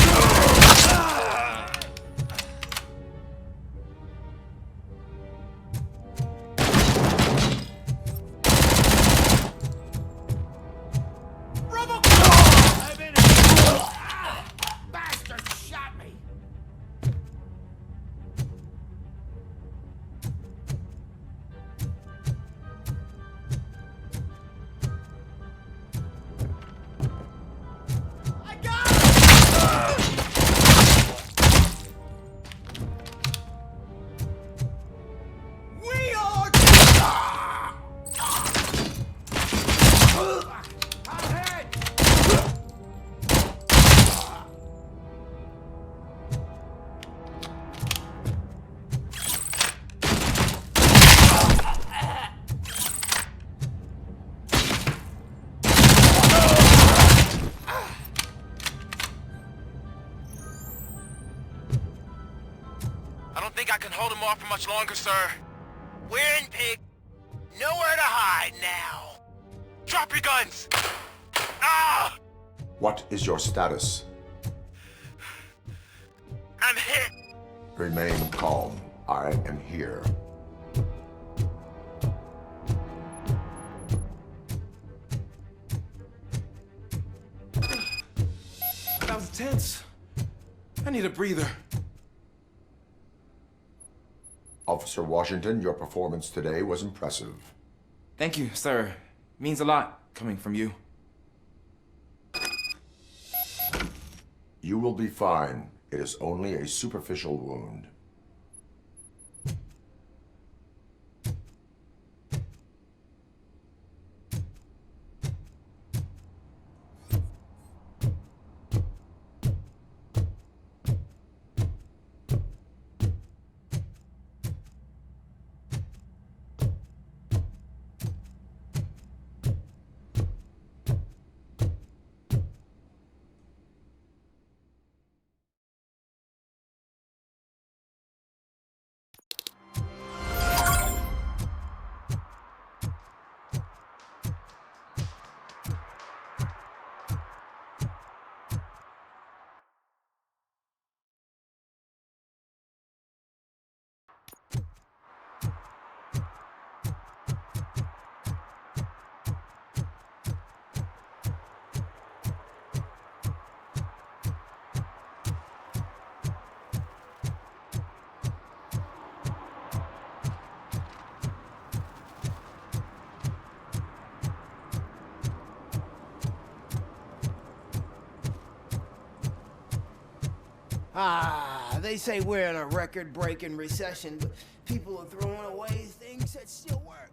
RoboCop! I'm in it! Bastard shot me! I got him! We are... I'm hit! I don't think I can hold him off for much longer, sir. We're in, pig. Nowhere to hide now. Drop your guns! Ah! What is your status? I'm hit! Remain calm. I am here. That was tense. I need a breather. Officer Washington, your performance today was impressive. Thank you, sir. Means a lot coming from you. You will be fine. It is only a superficial wound. They say we're in a record-breaking recession, but people are throwing away things that still work.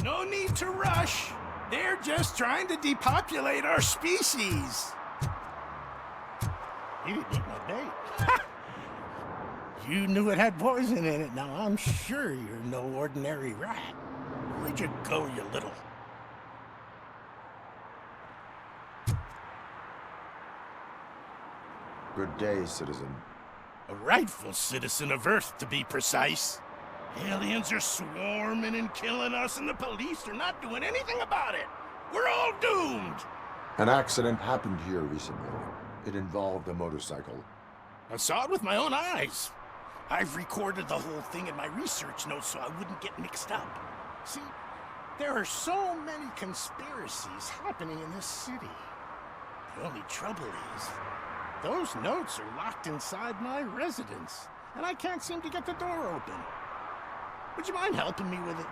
No need to rush. They're just trying to depopulate our species. You didn't eat my bait. You knew it had poison in it. Now I'm sure you're no ordinary rat. Where'd you go, you little... Good day, citizen. A rightful citizen of Earth, to be precise. Aliens are swarming and killing us, and the police are not doing anything about it. We're all doomed. An accident happened here recently. It involved a motorcycle. I saw it with my own eyes. I've recorded the whole thing in my research notes so I wouldn't get mixed up. See, there are so many conspiracies happening in this city. The only trouble is, those notes are locked inside my residence, and I can't seem to get the door open. Would you mind helping me with it?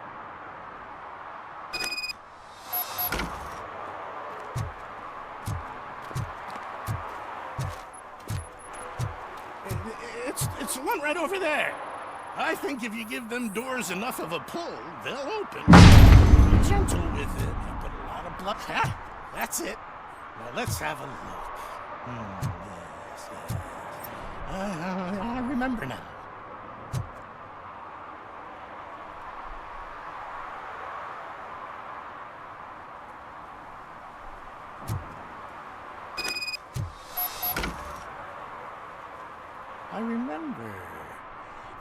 It's the one right over there. I think if you give them doors enough of a pull, they'll open. Be gentle with it. You put a lot of blood. Ah, that's it. Now let's have a look. Yes. I remember now. I remember.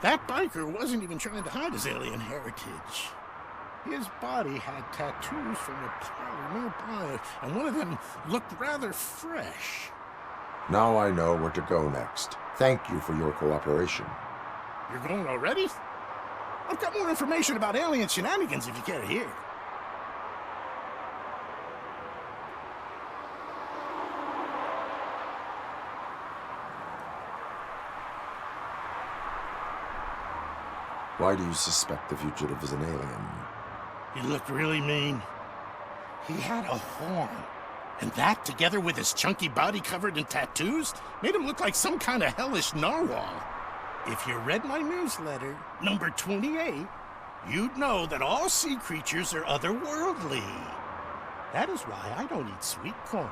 That biker wasn't even trying to hide his alien heritage. His body had tattoos from a parlor nearby, and one of them looked rather fresh. Now I know where to go next. Thank you for your cooperation. You're going already? I've got more information about alien shenanigans if you care to hear. Why do you suspect the fugitive is an alien? He looked really mean. He had a horn. And that, together with his chunky body covered in tattoos, made him look like some kind of hellish narwhal. If you read my newsletter, number 28, you'd know that all sea creatures are otherworldly. That is why I don't eat sweet corn.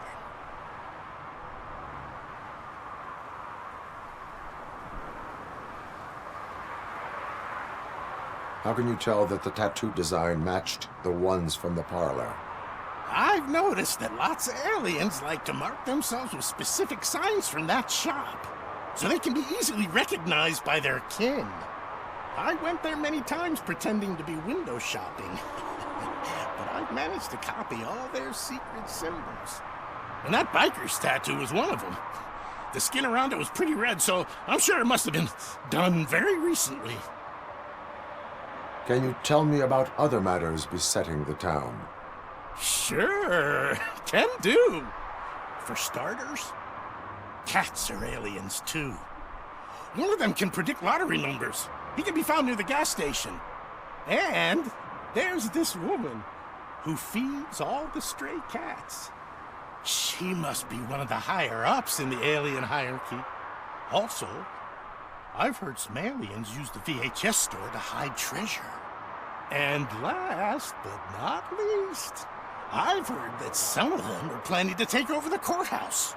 How can you tell that the tattoo design matched the ones from the parlor? I've noticed that lots of aliens like to mark themselves with specific signs from that shop, so they can be easily recognized by their kin. I went there many times pretending to be window shopping, but I've managed to copy all their secret symbols. And that biker's tattoo was one of them. The skin around it was pretty red, so I'm sure it must have been done very recently. Can you tell me about other matters besetting the town? Sure, can do. For starters, cats are aliens too. One of them can predict lottery numbers. He can be found near the gas station. And there's this woman who feeds all the stray cats. She must be one of the higher-ups in the alien hierarchy. Also, I've heard some aliens use the VHS store to hide treasure. And last but not least, I've heard that some of them are planning to take over the courthouse.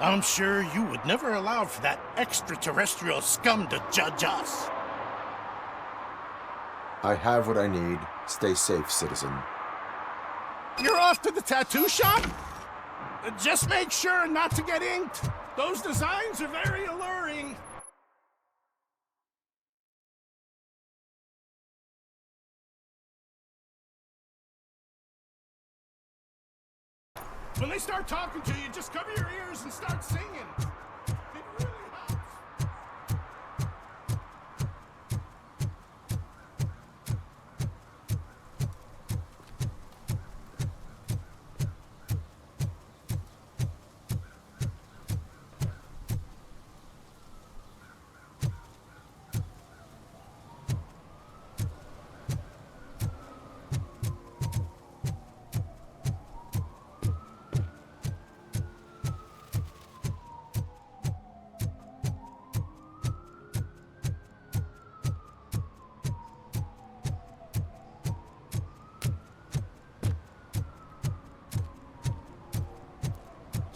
I'm sure you would never allow for that extraterrestrial scum to judge us. I have what I need. Stay safe, citizen. You're off to the tattoo shop? Just make sure not to get inked. Those designs are very alluring. When they start talking to you, just cover your ears and start singing. It really helps.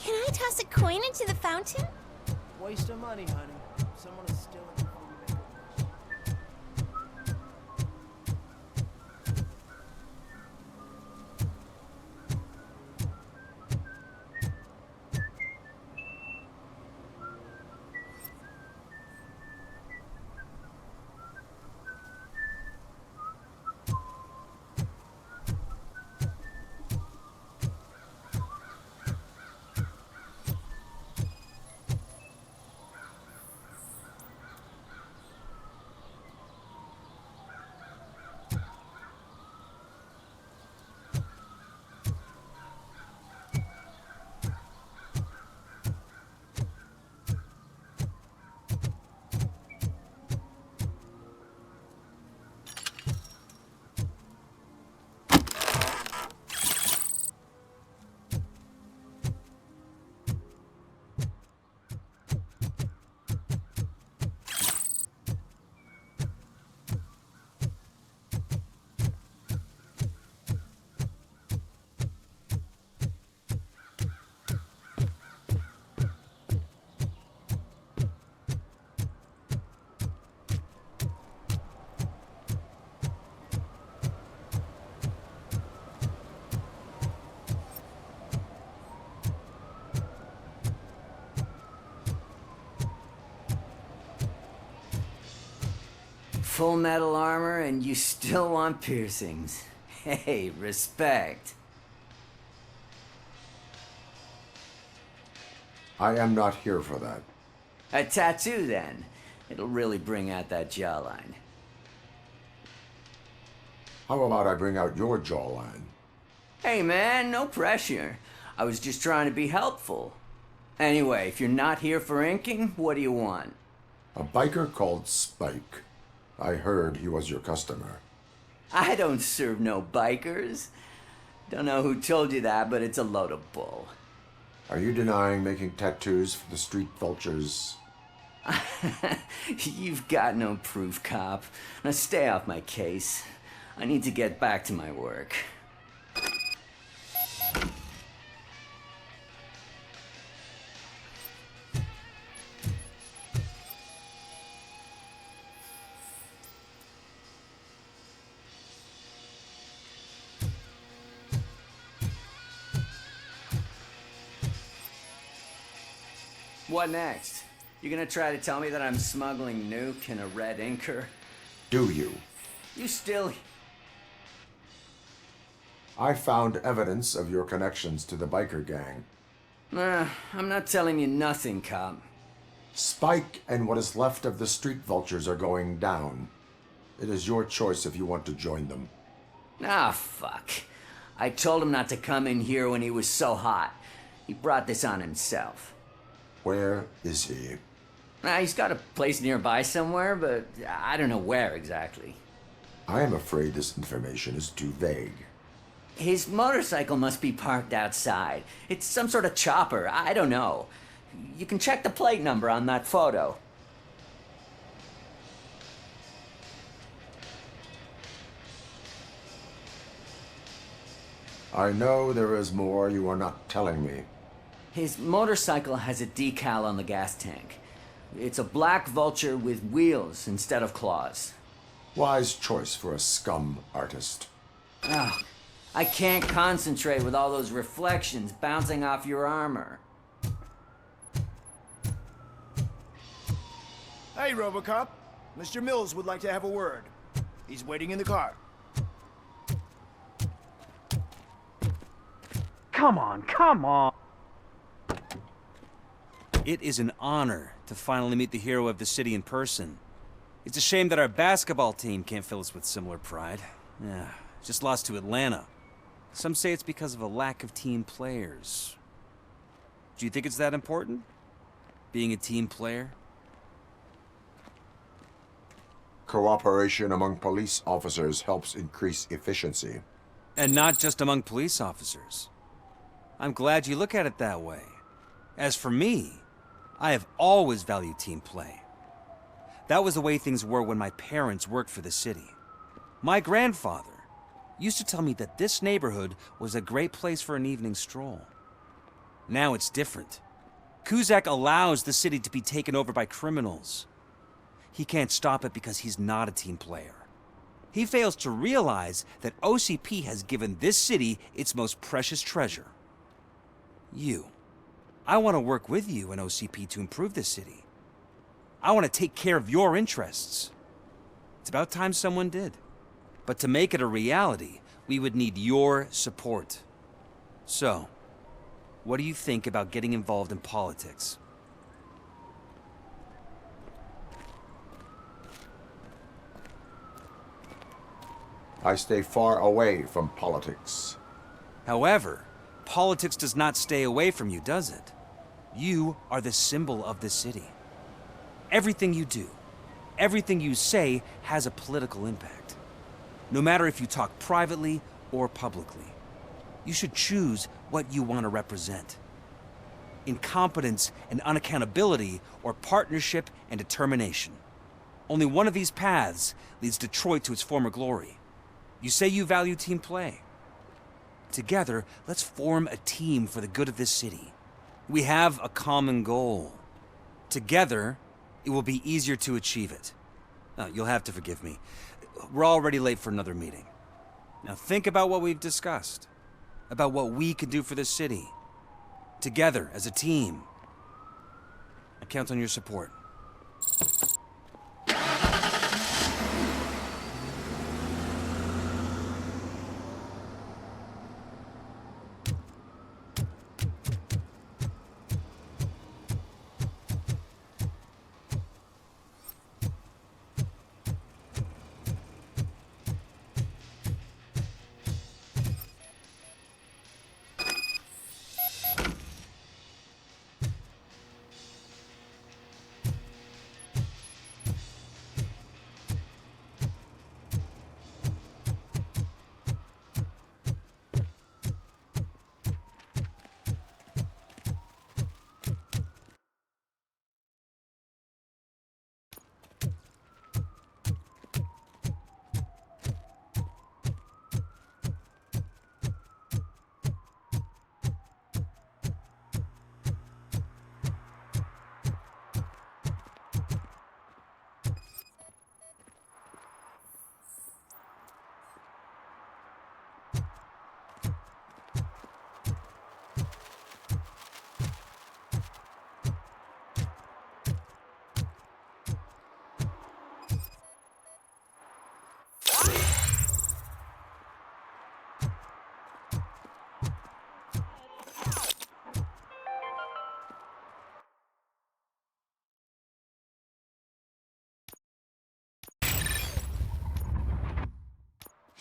Can I toss a coin into the fountain? Waste of money, honey. Someone is stealing it before you make a wish. Full metal armor and you still want piercings. Hey, respect. I am not here for that. A tattoo, then. It'll really bring out that jawline. How about I bring out your jawline? Hey, man, no pressure. I was just trying to be helpful. Anyway, if you're not here for inking, what do you want? A biker called Spike. I heard he was your customer. I don't serve no bikers. Don't know who told you that, but it's a load of bull. Are you denying making tattoos for the street vultures? You've got no proof, cop. Now stay off my case. I need to get back to my work. What next? You gonna try to tell me that I'm smuggling nuke in a red inker? Do you? You still... I found evidence of your connections to the biker gang. I'm not telling you nothing, cop. Spike and what is left of the street vultures are going down. It is your choice if you want to join them. Ah, fuck. I told him not to come in here when he was so hot. He brought this on himself. Where is he? He's got a place nearby somewhere, but I don't know where exactly. I am afraid this information is too vague. His motorcycle must be parked outside. It's some sort of chopper. I don't know. You can check the plate number on that photo. I know there is more you are not telling me. His motorcycle has a decal on the gas tank. It's a black vulture with wheels instead of claws. Wise choice for a scum artist. Ah, I can't concentrate with all those reflections bouncing off your armor. Hey, RoboCop. Mr. Mills would like to have a word. He's waiting in the car. Come on, come on! It is an honor to finally meet the hero of the city in person. It's a shame that our basketball team can't fill us with similar pride. Yeah, just lost to Atlanta. Some say it's because of a lack of team players. Do you think it's that important? Being a team player? Cooperation among police officers helps increase efficiency. And not just among police officers. I'm glad you look at it that way. As for me, I have always valued team play. That was the way things were when my parents worked for the city. My grandfather used to tell me that this neighborhood was a great place for an evening stroll. Now it's different. Cusack allows the city to be taken over by criminals. He can't stop it because he's not a team player. He fails to realize that OCP has given this city its most precious treasure. You. I want to work with you and OCP to improve this city. I want to take care of your interests. It's about time someone did. But to make it a reality, we would need your support. So, what do you think about getting involved in politics? I stay far away from politics. However, politics does not stay away from you, does it? You are the symbol of the city. Everything you do, everything you say has a political impact. No matter if you talk privately or publicly. You should choose what you want to represent. Incompetence and unaccountability, or partnership and determination. Only one of these paths leads Detroit to its former glory. You say you value team play. Together, let's form a team for the good of this city. We have a common goal. Together, it will be easier to achieve it. You'll have to forgive me. We're already late for another meeting. Now think about what we've discussed. About what we can do for this city. Together, as a team. I count on your support.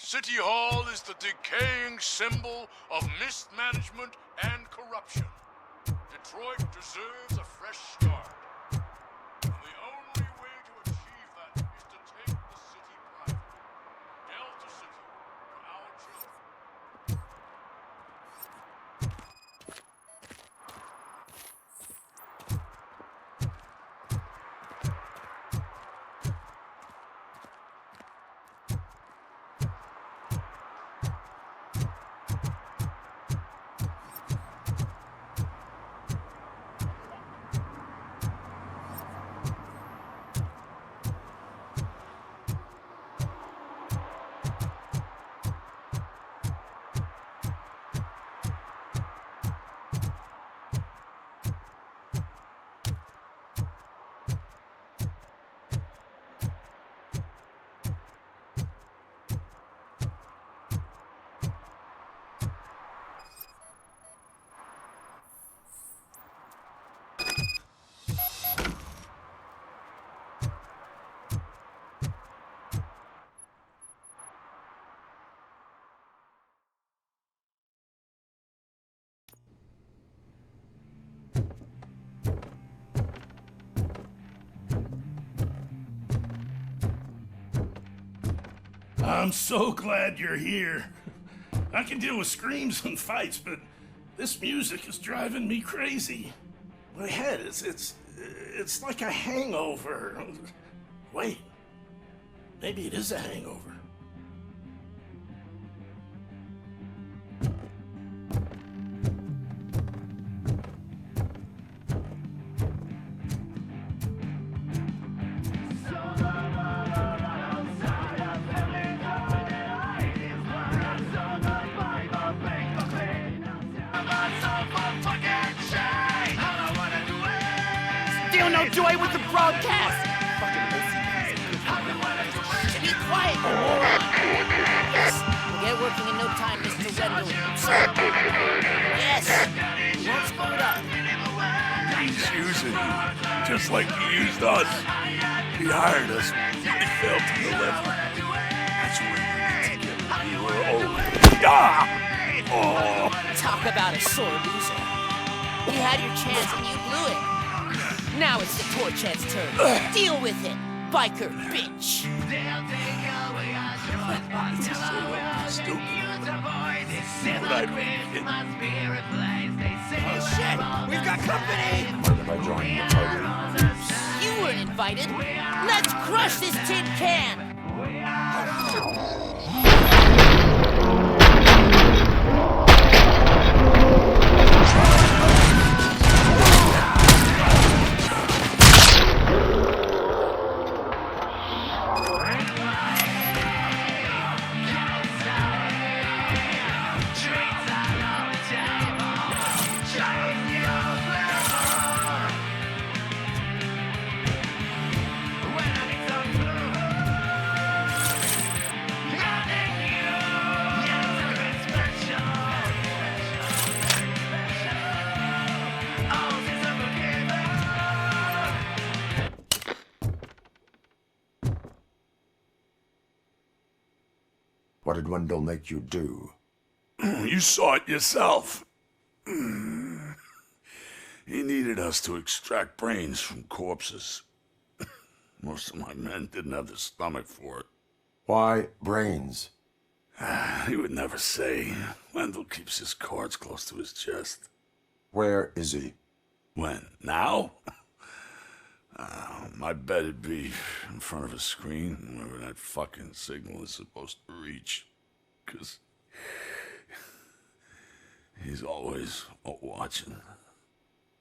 City Hall is the decaying symbol of mismanagement and corruption. Detroit deserves a fresh start. And the only way to achieve that is to take the city private. Delta City, for our children. I'm so glad you're here. I can deal with screams and fights, but this music is driving me crazy. My head it's like a hangover. Wait, maybe it is a hangover. Still no joy with the broadcast! Be quiet! Yes, we'll get working in no time, Mr. Wendell. Sir. Yes! We won't screw it up. He's using you, just like he used us. He hired us, but he failed to deliver. That's where we need to get you were old. Talk about a sore loser. You had your chance and you blew it. Now it's the Torchhead's turn. Deal with it, biker bitch. It's just so stupid. But I mean, Oh shit, we've got company! Mind if I join the party? You weren't invited. Let's crush this tin can! What did Wendell make you do? You saw it yourself. He needed us to extract brains from corpses. Most of my men didn't have the stomach for it. Why brains? He would never say. Wendell keeps his cards close to his chest. Where is he? When? Now? My bet it'd be in front of a screen, wherever that fucking signal is supposed to reach. 'Cause he's always watching.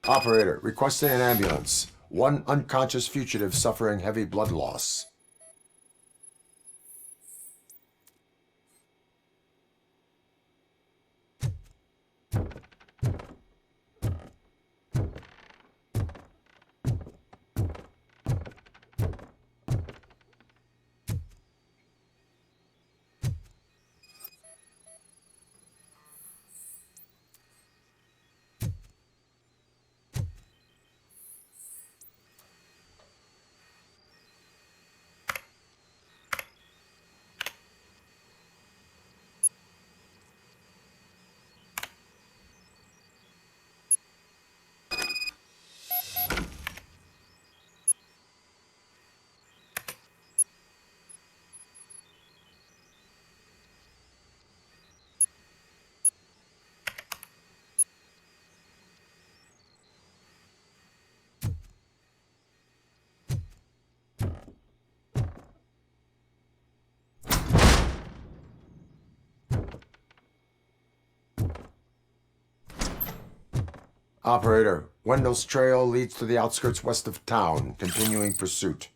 Operator, requesting an ambulance. One unconscious fugitive suffering heavy blood loss. Operator, Wendell's trail leads to the outskirts west of town, continuing pursuit.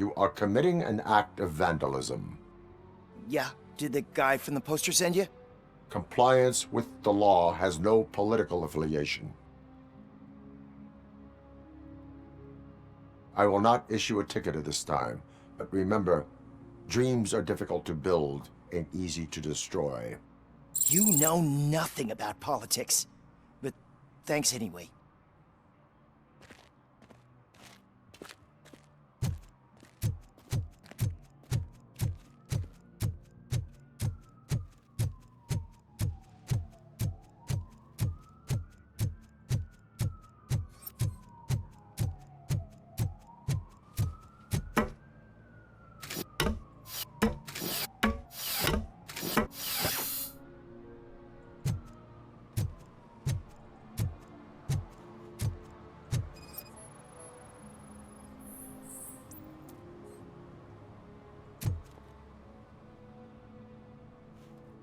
You are committing an act of vandalism. Yeah, did the guy from the poster send you? Compliance with the law has no political affiliation. I will not issue a ticket at this time, but remember, dreams are difficult to build and easy to destroy. You know nothing about politics, but thanks anyway.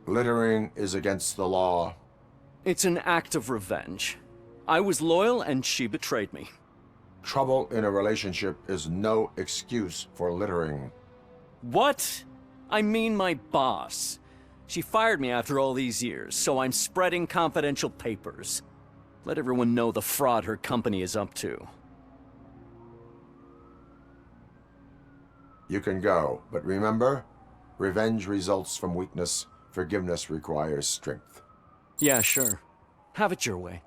Littering is against the law. It's an act of revenge. I was loyal and she betrayed me. Trouble in a relationship is no excuse for littering. What? I mean my boss. She fired me after all these years, so I'm spreading confidential papers. Let everyone know the fraud her company is up to. You can go, but remember, revenge results from weakness. Forgiveness requires strength. Yeah, sure. Have it your way.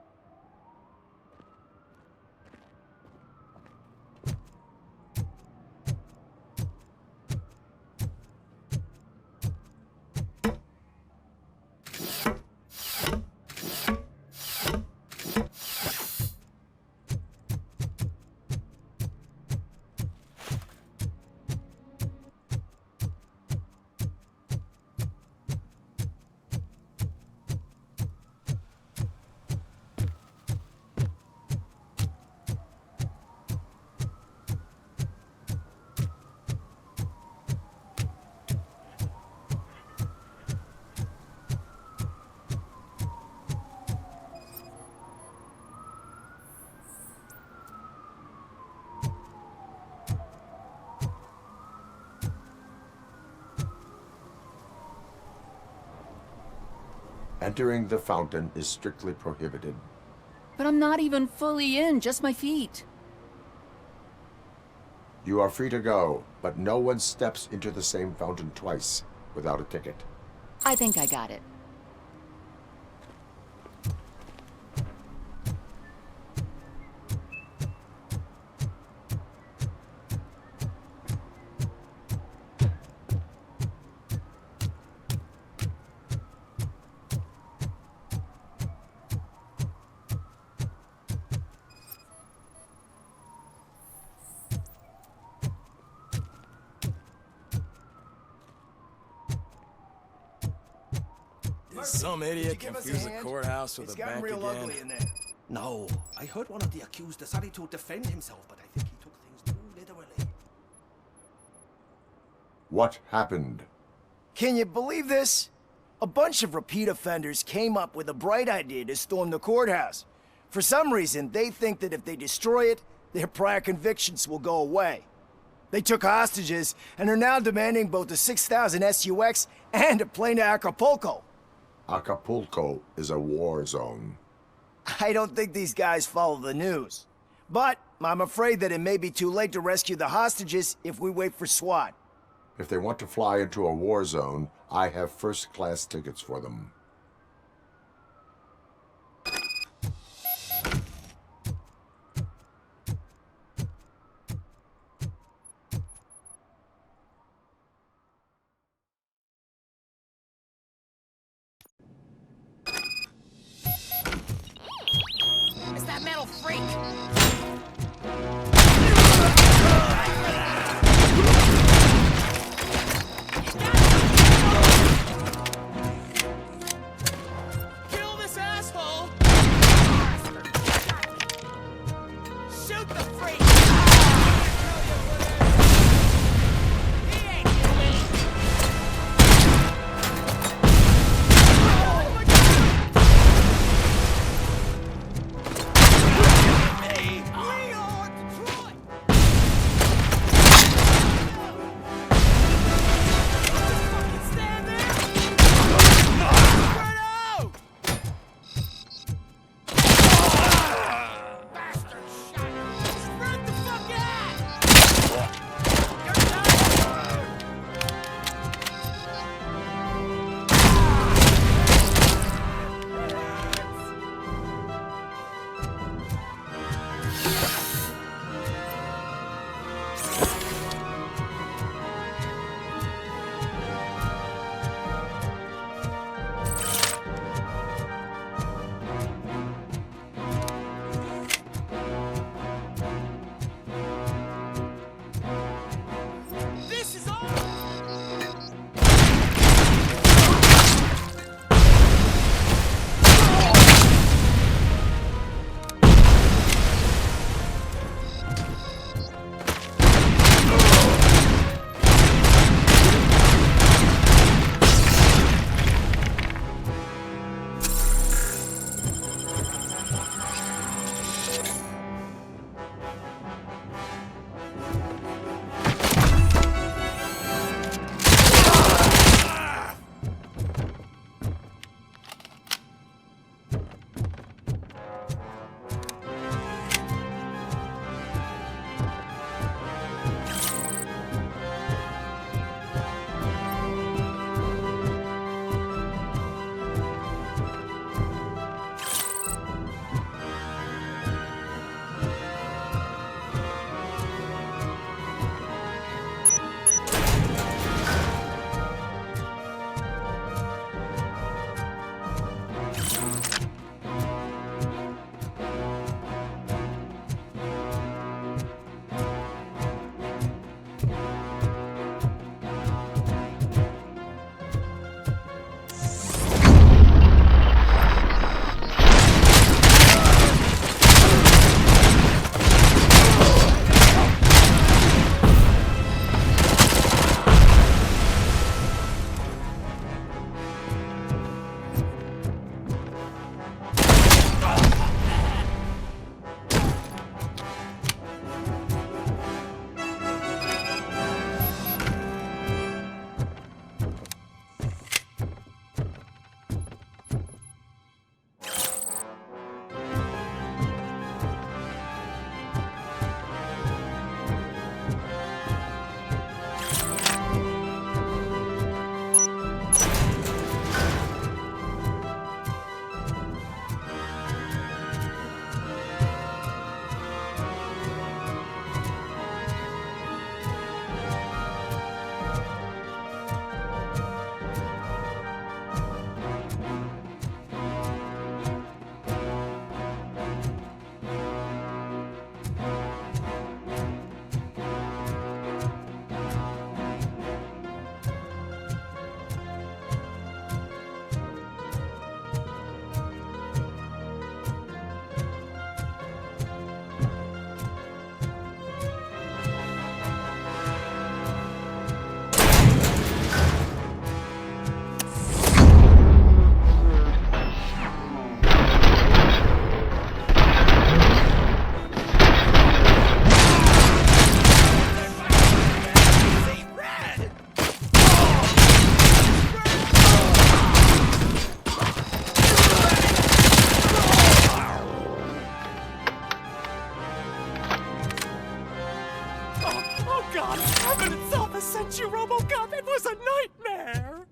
Entering the fountain is strictly prohibited. But I'm not even fully in, just my feet. You are free to go, but no one steps into the same fountain twice without a ticket. I think I got it. some idiot confused the courthouse with It's a gotten bank real again? ugly in there. No, I heard one of the accused decided to defend himself, but I think he took things too literally. What happened? Can you believe this? A bunch of repeat offenders came up with a bright idea to storm the courthouse. For some reason, they think that if they destroy it, their prior convictions will go away. They took hostages and are now demanding both a 6,000 SUX and a plane to Acapulco. Acapulco is a war zone. I don't think these guys follow the news. But I'm afraid that it may be too late to rescue the hostages if we wait for SWAT. If they want to fly into a war zone, I have first-class tickets for them. It's that metal freak! God, heaven itself has sent you, RoboCop! It was a nightmare!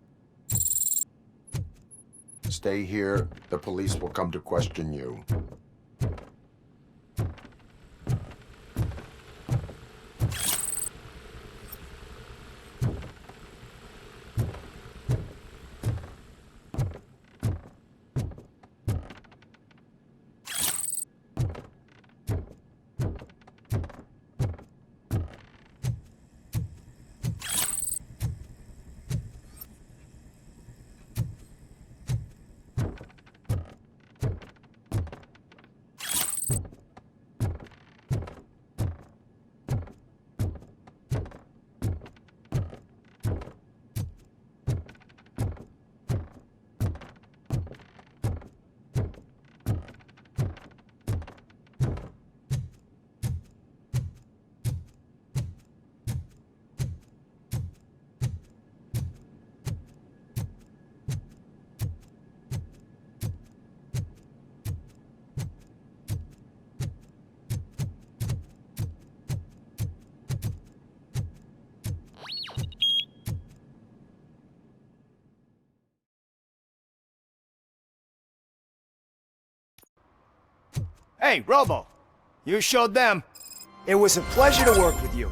Stay here. The police will come to question you. Hey, Robo! You showed them. It was a pleasure to work with you.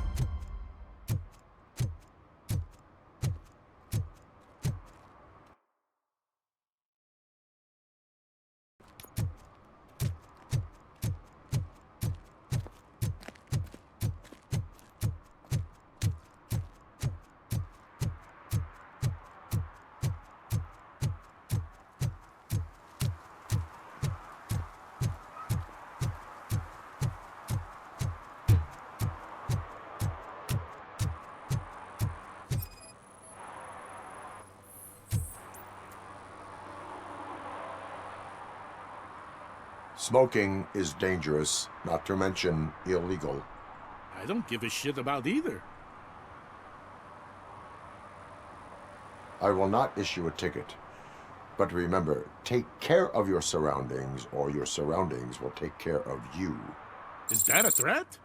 Smoking is dangerous, not to mention illegal. I don't give a shit about either. I will not issue a ticket. But remember, take care of your surroundings, or your surroundings will take care of you. Is that a threat?